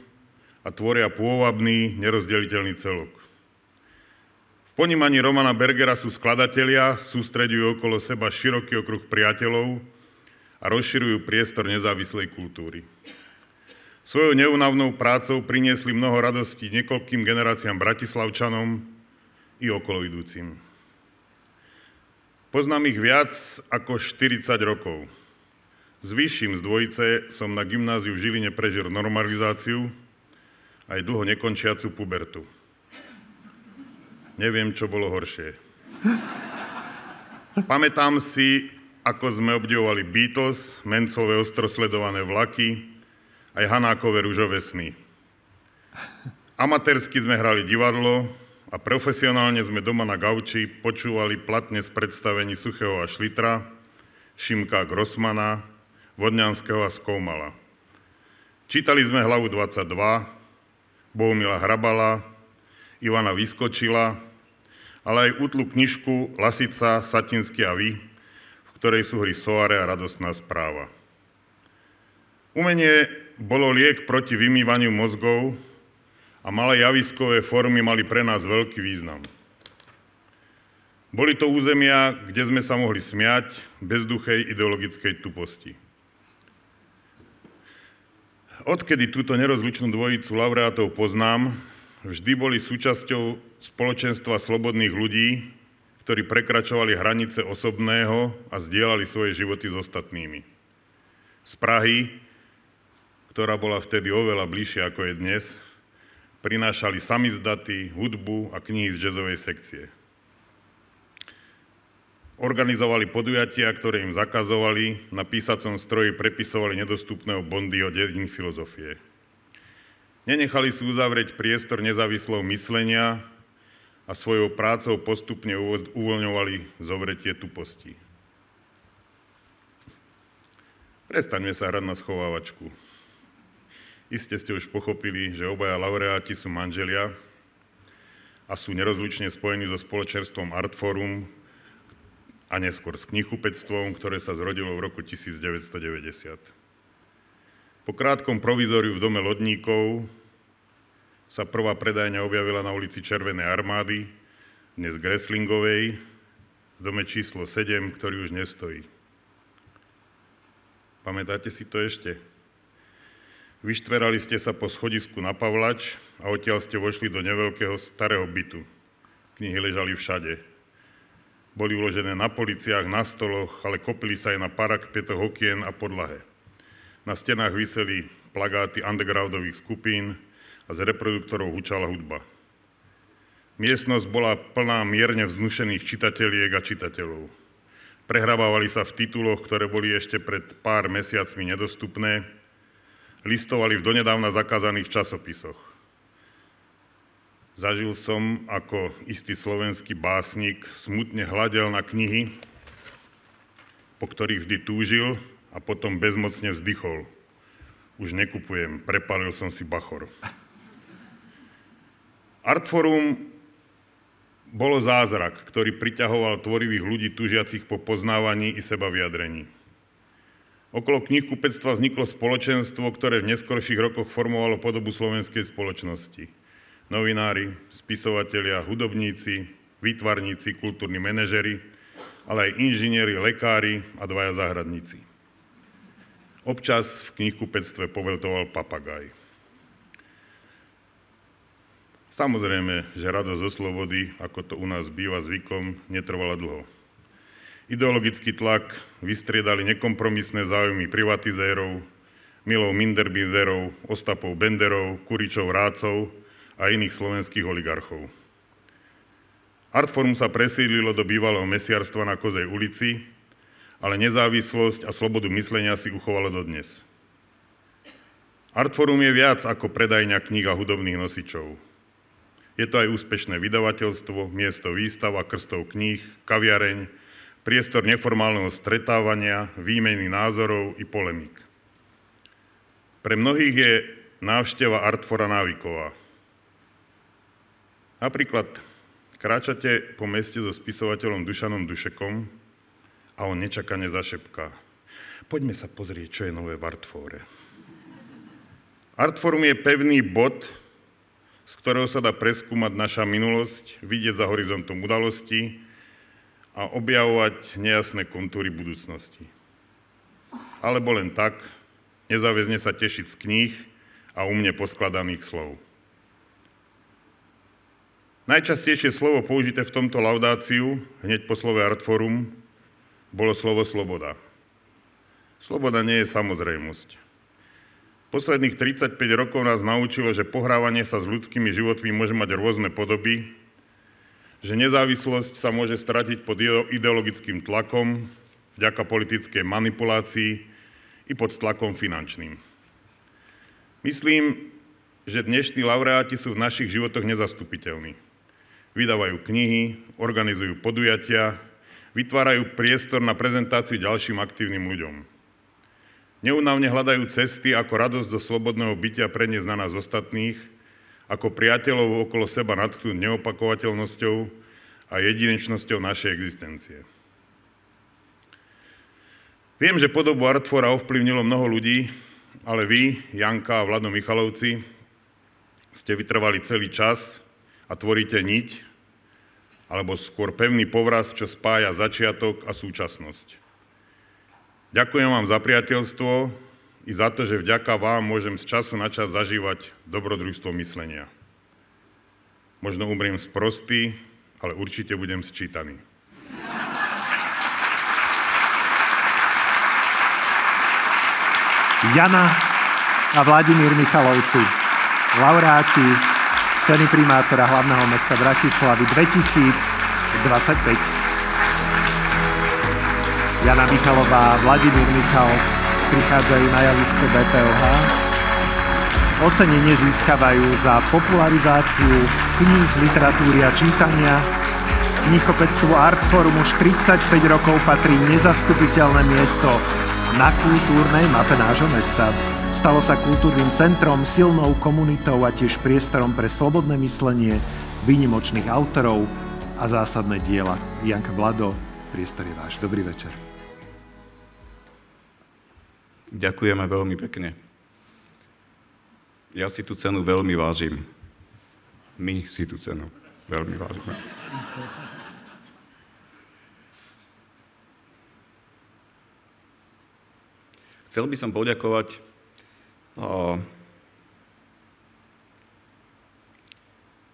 a tvoria pôvabný, nerozdeliteľný celok. V ponímaní Romana Bergera sú skladatelia, sústreďujú okolo seba široký okruh priateľov a rozširujú priestor nezávislej kultúry. Svojou neúnavnou prácou priniesli mnoho radostí niekoľkým generáciám bratislavčanom i okoloidúcim. Poznám ich viac ako 40 rokov. S vyšším z dvojice som na gymnáziu v Žiline prežil normalizáciu aj dlho nekončiacu pubertu. Neviem, čo bolo horšie. Pamätám si, ako sme obdivovali Beatles, Menclové ostro sledované vlaky, aj Hanákové ružové sny. Amatérsky sme hrali divadlo, a profesionálne sme doma na gauči počúvali platne z predstavení Suchého a Šlitra, Šimka Grossmana, Vodňanského a Skoumala. Čítali sme Hlavu 22, Bohumila Hrabala, Ivana Vyskočila, ale aj útlu knižku Lasica, Satinsky a vy, v ktorej sú hry Soare a Radostná správa. Umenie bolo liek proti vymývaniu mozgov, a malé javiskové formy mali pre nás veľký význam. Boli to územia, kde sme sa mohli smiať bez duchej ideologickej tuposti. Odkedy túto nerozlučnú dvojicu laureátov poznám, vždy boli súčasťou spoločenstva slobodných ľudí, ktorí prekračovali hranice osobného a zdieľali svoje životy s ostatnými. Z Prahy, ktorá bola vtedy oveľa bližšia ako je dnes, prinášali samizdaty, hudbu a knihy z jazzovej sekcie. Organizovali podujatia, ktoré im zakazovali, na písacom stroji prepisovali nedostupného Bondyho dejiny filozofie. Nenechali si uzavrieť priestor nezávislého myslenia a svojou prácou postupne uvoľňovali zovretie tuposti. Prestaňme sa hrať na schovávačku. Iste ste už pochopili, že obaja laureáti sú manželia a sú nerozlučne spojení so spoločenstvom Artforum a neskôr s knihkupectvom, ktoré sa zrodilo v roku 1990. Po krátkom provizóriu v dome lodníkov sa prvá predajňa objavila na ulici Červenej armády, dnes Greslingovej, v dome číslo 7, ktorý už nestojí. Pamätáte si to ešte? Vyštverali ste sa po schodisku na Pavlač a odtiaľ ste vošli do neveľkého starého bytu. Knihy ležali všade. Boli uložené na policiách, na stoloch, ale kopili sa aj na parakpetoch okien a podlahe. Na stenách viseli plagáty undergroundových skupín a z reproduktorov hučala hudba. Miestnosť bola plná mierne vznušených čitateliek a čitateľov. Prehrabávali sa v tituloch, ktoré boli ešte pred pár mesiacmi nedostupné, listovali v donedávna zakázaných časopisoch. Zažil som, ako istý slovenský básnik smutne hľadel na knihy, po ktorých vždy túžil a potom bezmocne vzdychol. Už nekupujem, prepálil som si bachor. Artforum bolo zázrak, ktorý priťahoval tvorivých ľudí túžiacich po poznávaní i sebavyjadrení. Okolo knihkupectva vzniklo spoločenstvo, ktoré v neskorších rokoch formovalo podobu slovenskej spoločnosti. Novinári, spisovatelia, hudobníci, výtvarníci, kultúrni manažeri, ale aj inžinieri, lekári a dvaja záhradníci. Občas v knihkupectve poveltoval papagaj. Samozrejme, že radosť zo slobody, ako to u nás býva zvykom, netrvala dlho. Ideologický tlak vystriedali nekompromisné záujmy privatizérov, Milov Minderbinderov, Ostapov Benderov, Kuričov Rácov a iných slovenských oligarchov. Artforum sa presídlilo do bývalého mesiarstva na Kozej ulici, ale nezávislosť a slobodu myslenia si uchovalo dodnes. Artforum je viac ako predajňa kníh a hudobných nosičov. Je to aj úspešné vydavateľstvo, miesto výstav a krstov kníh, kaviareň, priestor neformálneho stretávania, výmeny názorov i polemík. Pre mnohých je návšteva Artfora návyková. Napríklad kráčate po meste so spisovateľom Dušanom Dušekom a on nečakane zašepká: poďme sa pozrieť, čo je nové v Artfore. Artforum je pevný bod, z ktorého sa dá preskúmať naša minulosť, vidieť za horizontom udalostí a objavovať nejasné kontúry budúcnosti. Alebo len tak, nezáväzne sa tešiť z kníh a umne poskladaných slov. Najčastejšie slovo použité v tomto laudáciu, hneď po slove Artforum, bolo slovo sloboda. Sloboda nie je samozrejmosť. Posledných 35 rokov nás naučilo, že pohrávanie sa s ľudskými životmi môže mať rôzne podoby, že nezávislosť sa môže stratiť pod ideologickým tlakom, vďaka politickej manipulácii i pod tlakom finančným. Myslím, že dnešní laureáti sú v našich životoch nezastupiteľní. Vydávajú knihy, organizujú podujatia, vytvárajú priestor na prezentáciu ďalším aktívnym ľuďom. Neúnavne hľadajú cesty, ako radosť do slobodného bytia preniesť na nás ostatných, ako priateľov okolo seba nadchnúť neopakovateľnosťou a jedinečnosťou našej existencie. Viem, že podobu Artfora ovplyvnilo mnoho ľudí, ale vy, Janka a Vlado Michalovci, ste vytrvali celý čas a tvoríte niť, alebo skôr pevný povraz, čo spája začiatok a súčasnosť. Ďakujem vám za priateľstvo i za to, že vďaka vám môžem z času na čas zažívať dobrodružstvo myslenia. Možno umriem sprostý, ale určite budem sčítaný. Jana a Vladimír Michalovci, laureáti ceny primátora hlavného mesta Bratislavy 2025. Jana Michalová a Vladimír Michal prichádzajú na javisko BPOH. Ocenenie získavajú za popularizáciu kníh, literatúry a čítania. Knihkupectvu Artforum už 35 rokov patrí nezastupiteľné miesto na kultúrnej mape nášho mesta. Stalo sa kultúrnym centrom, silnou komunitou a tiež priestorom pre slobodné myslenie, výnimočných autorov a zásadné diela. Janka, Vlado, priestor je váš. Dobrý večer. Ďakujeme veľmi pekne. Ja si tú cenu veľmi vážim. My si tú cenu veľmi vážime. Chcel by som poďakovať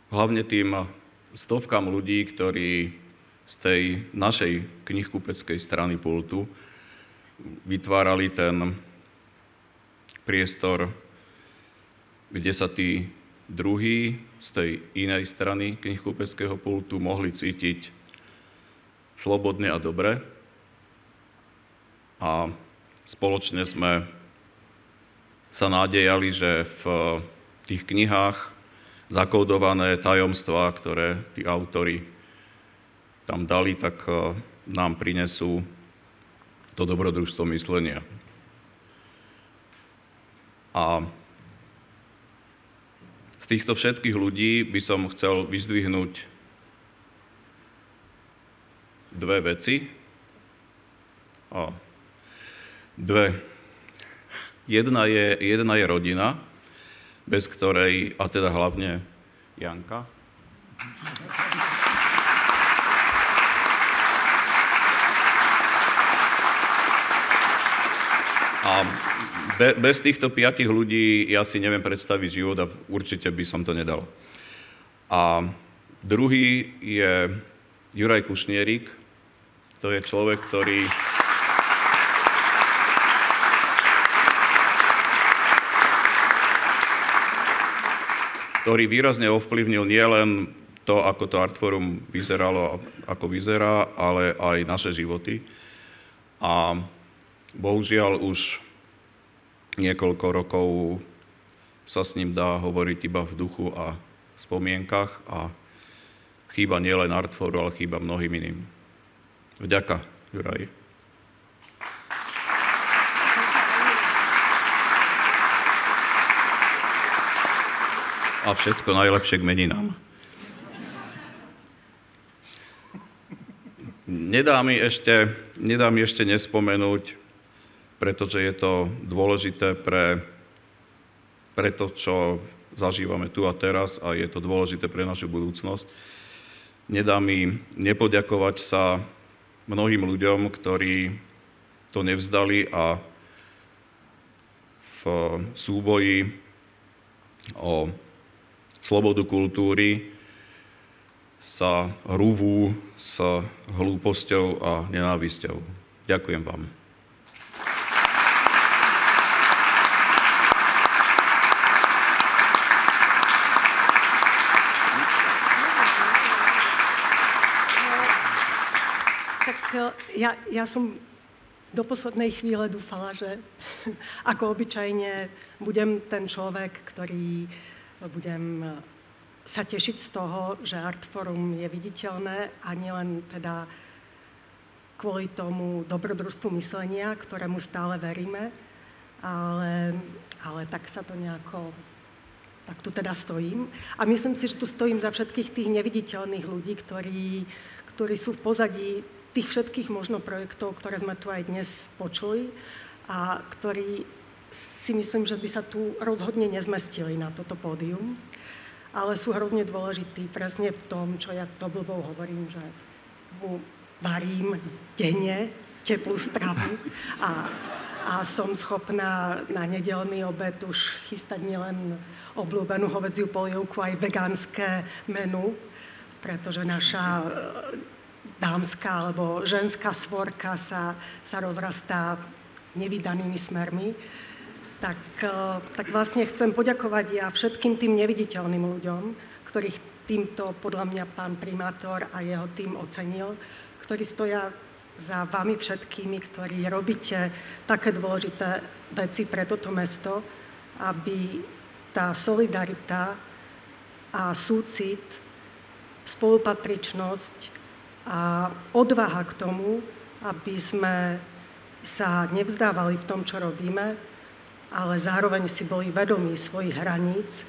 hlavne tým stovkám ľudí, ktorí z tej našej knihkupeckej strany pultu vytvárali ten priestor, kde sa tí druhí z tej inej strany knihkupeckého pultu mohli cítiť slobodne a dobre. A spoločne sme sa nádejali, že v tých knihách zakódované tajomstvá, ktoré tí autori tam dali, tak nám prinesú to dobrodružstvo myslenia. A z týchto všetkých ľudí by som chcel vyzdvihnúť dve veci. Jedna je rodina, bez ktorej, a teda hlavne Janka, a bez týchto 5 ľudí ja si neviem predstaviť život a určite by som to nedal. A druhý je Juraj Kušnierik. To je človek, ktorý výrazne ovplyvnil nielen to, ako to Artforum vyzeralo, ako vyzerá, ale aj naše životy. A bohužiaľ už niekoľko rokov sa s ním dá hovoriť iba v duchu a spomienkach a chýba nielen Artforu, ale chýba mnohým iným. Vďaka, Juraj. A všetko najlepšie k meninám. Nedá mi ešte nespomenúť, pretože je to dôležité pre to, čo zažívame tu a teraz a je to dôležité pre našu budúcnosť. Nedá mi nepoďakovať sa mnohým ľuďom, ktorí to nevzdali a v súboji o slobodu kultúry sa hrúvú s hlúposťou a nenávisťou. Ďakujem vám. Ja som do poslednej chvíle dúfala, že ako obyčajne budem ten človek, ktorý budem sa tešiť z toho, že Artforum je viditeľné a nielen teda kvôli tomu dobrodružstvu myslenia, ktorému stále veríme, ale tak sa to nejako, tak tu teda stojím. A myslím si, že tu stojím za všetkých tých neviditeľných ľudí, ktorí sú v pozadí tých všetkých možno projektov, ktoré sme tu aj dnes počuli a ktorí si myslím, že by sa tu rozhodne nezmestili na toto pódium, ale sú hrozne dôležití presne v tom, čo ja s obľubou hovorím, že mu varím denne teplú stravu a som schopná na nedeľný obed už chystať nielen obľúbenú hovädziu polievku, aj vegánske menu, pretože naša dámska alebo ženská svorka sa rozrastá nevydanými smermi. tak vlastne chcem poďakovať ja všetkým tým neviditeľným ľuďom, ktorých týmto podľa mňa pán primátor a jeho tým ocenil, ktorí stoja za vami všetkými, ktorí robíte také dôležité veci pre toto mesto, aby tá solidarita a súcit, spolupatričnosť a odvaha k tomu, aby sme sa nevzdávali v tom, čo robíme, ale zároveň si boli vedomí svojich hraníc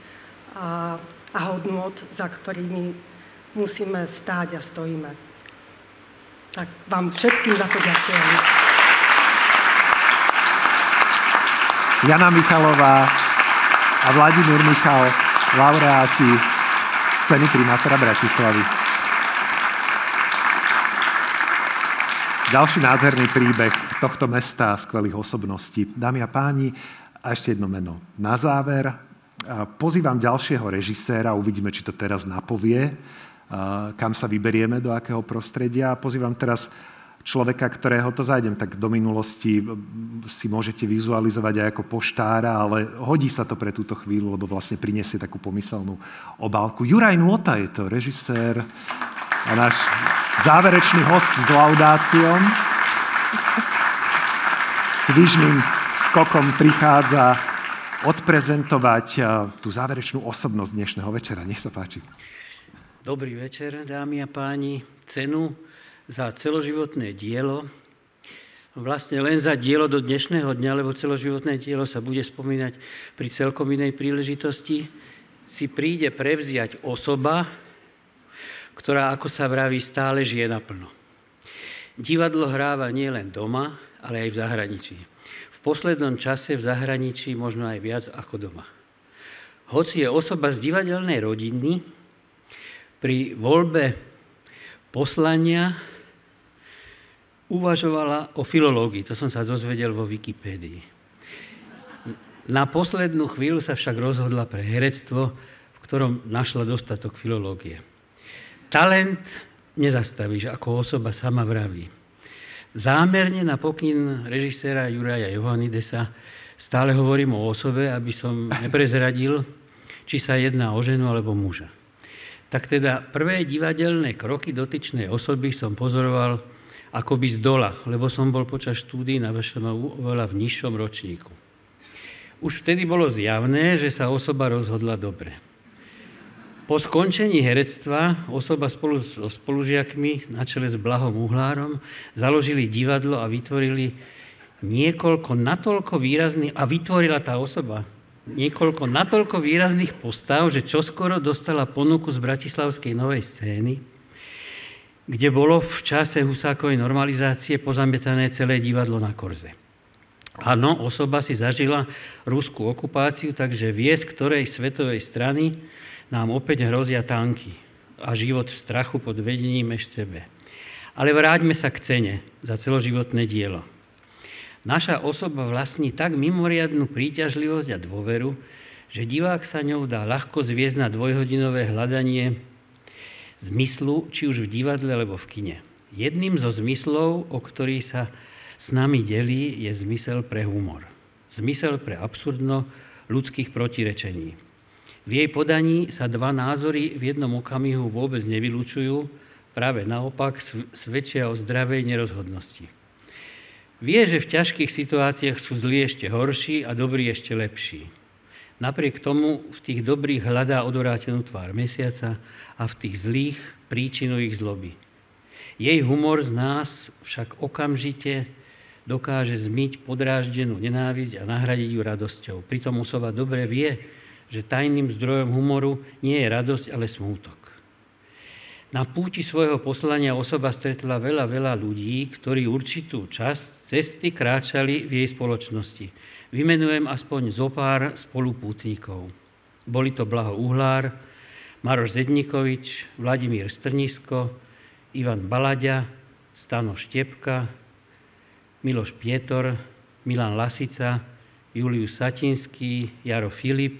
a hodnôt, za ktorými musíme stáť a stojíme. Tak vám všetkým za to ďakujem. Jana Michalová a Vladimír Michal, laureáti ceny primátora Bratislavy. Ďalší nádherný príbeh tohto mesta a skvelých osobností. Dámy a páni, a ešte jedno meno na záver. Pozývam ďalšieho režiséra, uvidíme, či to teraz napovie, kam sa vyberieme, do akého prostredia. Pozývam teraz človeka, ktorého to zajdem, tak do minulosti si môžete vizualizovať aj ako poštára, ale hodí sa to pre túto chvíľu, lebo vlastne prinesie takú pomyselnú obálku. Juraj Nôta je to, režisér a náš záverečný host s laudáciom. Svižným skokom prichádza odprezentovať tú záverečnú osobnosť dnešného večera. Nech sa páči. Dobrý večer, dámy a páni. Cenu za celoživotné dielo, vlastne len za dielo do dnešného dňa, lebo celoživotné dielo sa bude spomínať pri celkom inej príležitosti, si príde prevziať osoba, ktorá, ako sa vraví, stále žije naplno. Divadlo hráva nielen doma, ale aj v zahraničí. V poslednom čase v zahraničí možno aj viac ako doma. Hoci je osoba z divadelnej rodiny, pri voľbe poslania uvažovala o filológii. To som sa dozvedel vo Wikipédii. Na poslednú chvíľu sa však rozhodla pre herectvo, v ktorom našla dostatok filológie. Talent nezastavíš, ako osoba sama vraví. Zámerne na pokyn režiséra Juraja Johannidesa stále hovorím o osobe, aby som neprezradil, či sa jedná o ženu alebo muža. Tak teda prvé divadelné kroky dotyčnej osoby som pozoroval akoby z dola, lebo som bol počas štúdií na VŠMU oveľa v nižšom ročníku. Už vtedy bolo zjavné, že sa osoba rozhodla dobre. Po skončení herectva osoba spolu so spolužiakmi na čele s Blahom Uhlárom založili divadlo a vytvorili niekoľko natoľko výrazných, a vytvorila tá osoba niekoľko natoľko výrazných postav, že čoskoro dostala ponuku z bratislavskej Novej scény, kde bolo v čase Husákovej normalizácie pozamietané celé divadlo na Korze. Áno, osoba si zažila ruskú okupáciu, takže vie, z ktorej svetovej strany nám opäť hrozia tanky a život v strachu pod vedením Eštebe. Ale vráťme sa k cene za celoživotné dielo. Naša osoba vlastní tak mimoriadnu príťažlivosť a dôveru, že divák sa ňou dá ľahko zviesť na dvojhodinové hľadanie zmyslu, či už v divadle, alebo v kine. Jedným zo zmyslov, o ktorý sa s nami delí, je zmysel pre humor. Zmysel pre absurdno ľudských protirečení. V jej podaní sa dva názory v jednom okamihu vôbec nevylučujú, práve naopak svedčia o zdravej nerozhodnosti. Vie, že v ťažkých situáciách sú zlí ešte horší a dobrí ešte lepší. Napriek tomu v tých dobrých hľadá odvrátenú tvár mesiaca a v tých zlých príčinu ich zloby. Jej humor z nás však okamžite dokáže zmyť podráždenú nenávisť a nahradiť ju radosťou. Pritom osoba dobre vie, že tajným zdrojom humoru nie je radosť, ale smútok. Na púti svojho poslania osoba stretla veľa ľudí, ktorí určitú časť cesty kráčali v jej spoločnosti. Vymenujem aspoň zopár spolupútnikov. Boli to Blaho Uhlár, Maroš Zednikovič, Vladimír Strnisko, Ivan Balaďa, Stano Štepka, Miloš Pietor, Milan Lasica, Julius Satinský, Jaro Filip,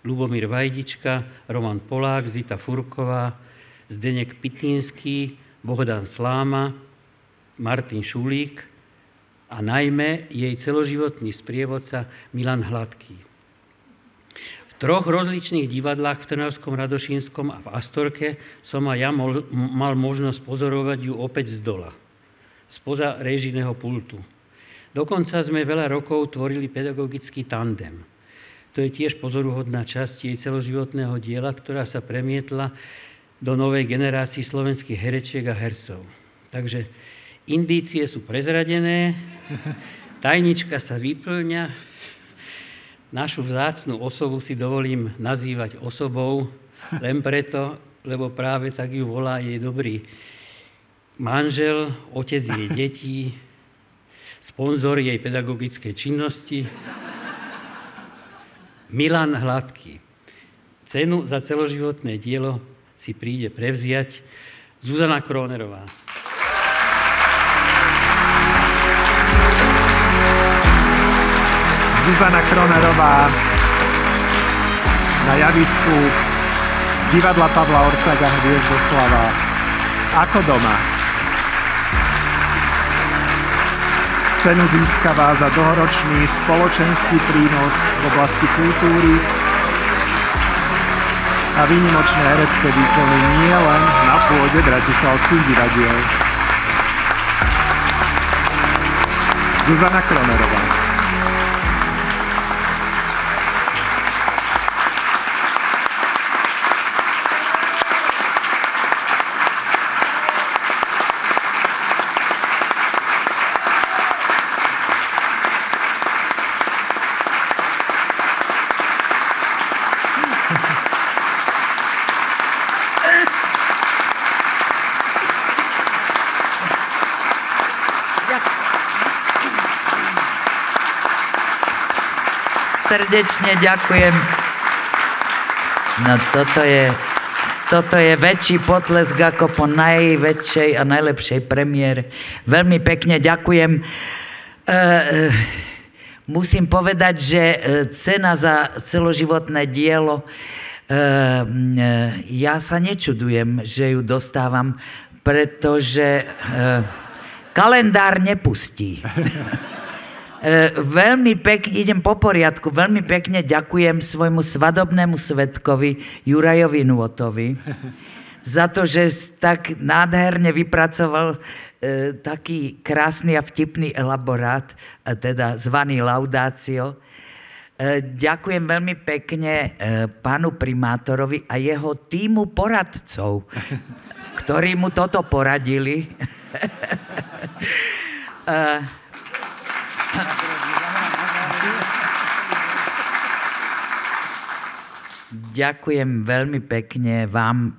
Ľubomír Vajdička, Roman Polák, Zita Furková, Zdeněk Pitinský, Bohdan Sláma, Martin Šulík a najmä jej celoživotný sprievodca Milan Hladký. V 3 rozličných divadlách v Trnavskom, Radošínskom a v Astorke som aj ja mal možnosť pozorovať ju opäť z dola, spoza réžijného pultu. Dokonca sme veľa rokov tvorili pedagogický tandem. To je tiež pozoruhodná časť jej celoživotného diela, ktorá sa premietla do novej generácii slovenských herečiek a hercov. Takže indície sú prezradené, tajnička sa vyplňa, našu vzácnu osobu si dovolím nazývať osobou, len preto, lebo práve tak ju volá jej dobrý manžel, otec jej detí, sponzor jej pedagogickej činnosti, Milan Hladký. Cenu za celoživotné dielo si príde prevziať Zuzana Kronerová. Zuzana Kronerová na javisku divadla Pavla Orsága Hviezdoslava Ako doma. Cenu získava za dlhoročný spoločenský prínos v oblasti kultúry a výnimočné herecké výkony nie len na pôde bratislavských divadiel. Zuzana Kronerová. Srdečne ďakujem. No toto je väčší potlesk ako po najväčšej a najlepšej premiére. Veľmi pekne ďakujem. Musím povedať, že cena za celoživotné dielo, ja sa nečudujem, že ju dostávam, pretože kalendár nepustí. Veľmi pekne, idem po poriadku, veľmi pekne ďakujem svojmu svadobnému svedkovi Jurajovi Nôtovi za to, že tak nádherne vypracoval taký krásny a vtipný elaborát, teda zvaný Laudácio. Ďakujem veľmi pekne pánu primátorovi a jeho tímu poradcov, ktorí mu toto poradili. Ďakujem veľmi pekne vám,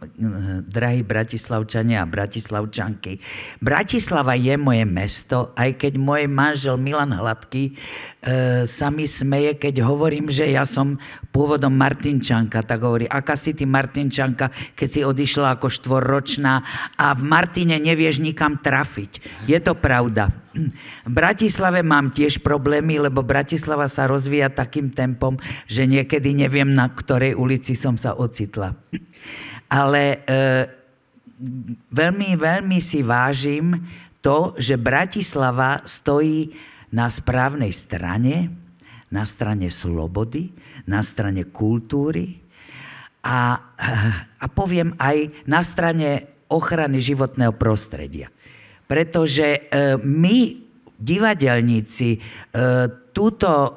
drahí Bratislavčania a Bratislavčanky. Bratislava je moje mesto, aj keď môj manžel Milan Hladký sa mi smeje, keď hovorím, že ja som pôvodom Martinčanka, tak hovorí, aká si ty Martinčanka, keď si odišla ako 4-ročná a v Martine nevieš nikam trafiť. Je to pravda. V Bratislave mám tiež problémy, lebo Bratislava sa rozvíja takým tempom, že niekedy neviem, na ktorej ulici som sa ocitla. Ale veľmi, veľmi si vážim to, že Bratislava stojí na správnej strane, na strane slobody, na strane kultúry a poviem aj na strane ochrany životného prostredia. Pretože my, divadelníci, túto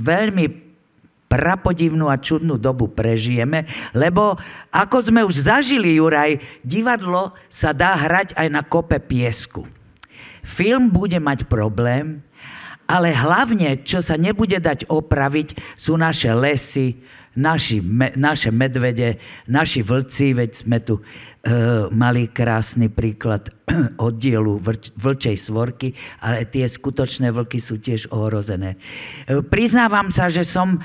veľmi prapodivnú a čudnú dobu prežijeme, lebo ako sme už zažili, Juraj, divadlo sa dá hrať aj na kope piesku. Film bude mať problém, ale hlavne, čo sa nebude dať opraviť, sú naše lesy, naše medvede, naši vlci, veď sme tu mali krásny príklad oddielu vlčej svorky, ale tie skutočné vlky sú tiež ohrozené. Priznávam sa, že som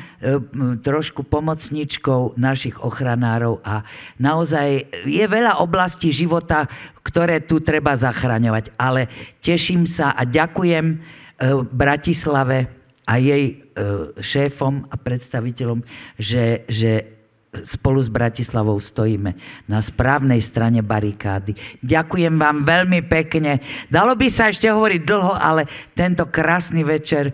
trošku pomocničkou našich ochranárov a naozaj je veľa oblastí života, ktoré tu treba zachraňovať, ale teším sa a ďakujem Bratislave a jej šéfom a predstaviteľom, že spolu s Bratislavou stojíme na správnej strane barikády. Ďakujem vám veľmi pekne. Dalo by sa ešte hovoriť dlho, ale tento krásny večer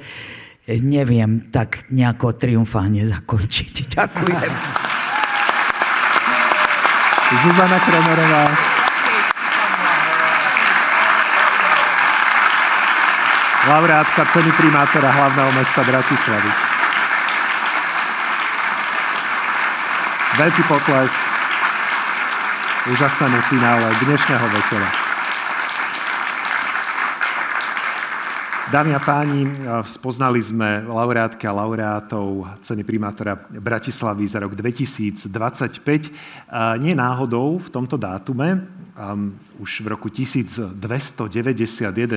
neviem tak nejako triumfálne zakončiť. Ďakujem. Zuzana Kromerová. Laureátka ceny primátora hlavného mesta Bratislavy. Veľký potlesk úžasnému finále dnešného večera. Dámy a páni, spoznali sme laureátky a laureátov ceny primátora Bratislavy za rok 2025. Nie náhodou v tomto dátume, už v roku 1291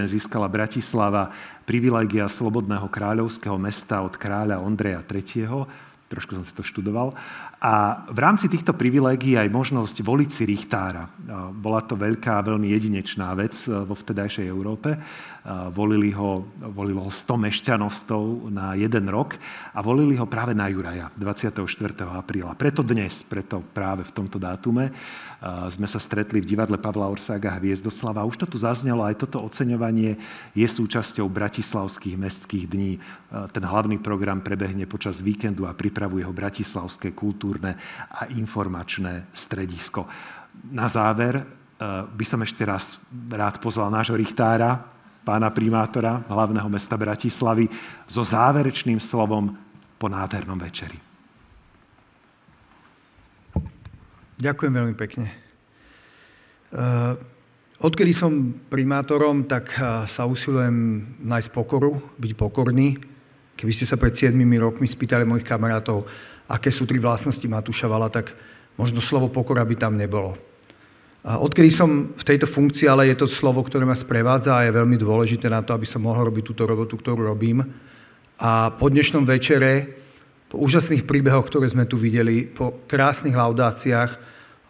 získala Bratislava privilégia slobodného kráľovského mesta od kráľa Ondreja III. Trošku som si to študoval. A v rámci týchto privilégií aj možnosť voliť si richtára. Bola to veľká, veľmi jedinečná vec vo vtedajšej Európe. Volilo ho 100 mešťanostov na 1 rok a volili ho práve na Juraja 24. apríla. Preto práve v tomto dátume sme sa stretli v divadle Pavla Orsága Hviezdoslava. Už to tu zaznelo, aj toto oceňovanie je súčasťou bratislavských mestských dní. Ten hlavný program prebehne počas víkendu a pripravuje ho Bratislavské kultúrne a informačné stredisko. Na záver by som ešte raz rád pozval nášho richtára, pána primátora hlavného mesta Bratislavy, so záverečným slovom po nádhernom večeri. Ďakujem veľmi pekne. Odkedy som primátorom, tak sa usilujem nájsť pokoru, byť pokorný. Keby ste sa pred 7 rokmi spýtali mojich kamarátov, aké sú 3 vlastnosti Matúša Valla, tak možno slovo pokora by tam nebolo. Odkedy som v tejto funkcii, ale je to slovo, ktoré ma sprevádza a je veľmi dôležité na to, aby som mohol robiť túto robotu, ktorú robím. A po dnešnom večere, po úžasných príbehoch, ktoré sme tu videli, po krásnych laudáciách,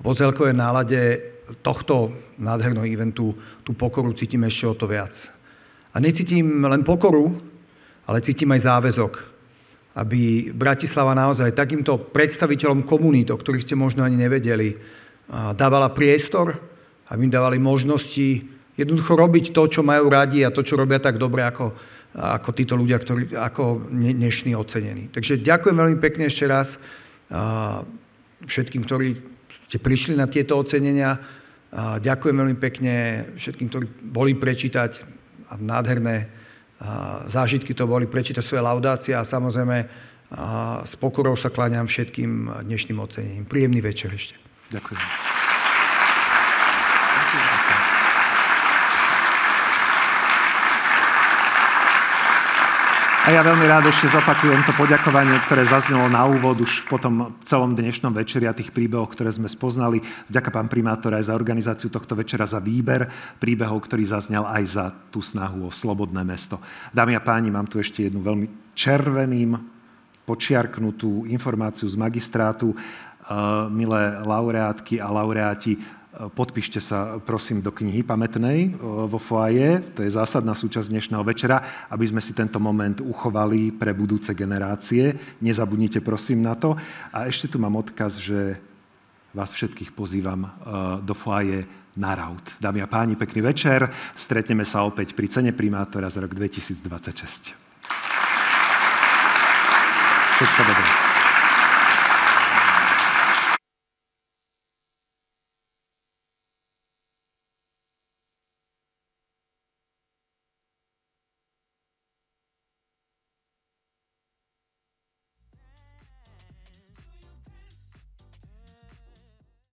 po celkovej nálade tohto nádherného eventu, tú pokoru cítim ešte o to viac. A necítim len pokoru, ale cítim aj záväzok, aby Bratislava naozaj takýmto predstaviteľom komunít, o ktorých ste možno ani nevedeli, dávala priestor, aby im dávali možnosti jednoducho robiť to, čo majú radi a to, čo robia tak dobre ako títo ľudia, ako dnešní ocenení. Takže ďakujem veľmi pekne ešte raz všetkým, ktorí ste prišli na tieto ocenenia. Ďakujem veľmi pekne všetkým, ktorí boli prečítať a nádherné zážitky to boli prečítať svoje laudácie a samozrejme s pokorou sa kláňam všetkým dnešným ocenením. Príjemný večer ešte. Ďakujem. A ja veľmi rád ešte zopakujem to poďakovanie, ktoré zaznelo na úvod už po tom celom dnešnom večeri a tých príbehoch, ktoré sme spoznali. Vďaka pán primátor aj za organizáciu tohto večera, za výber príbehov, ktorý zaznel aj za tú snahu o slobodné mesto. Dámy a páni, mám tu ešte jednu veľmi červeným počiarknutú informáciu z magistrátu. Milé laureátky a laureáti, podpíšte sa, prosím, do knihy pamätnej vo foaje. To je zásadná súčasť dnešného večera, aby sme si tento moment uchovali pre budúce generácie. Nezabudnite, prosím, na to. A ešte tu mám odkaz, že vás všetkých pozývam do foaje na raut. Dámy a páni, pekný večer. Stretneme sa opäť pri cene primátora za rok 2026. Všetko dobré.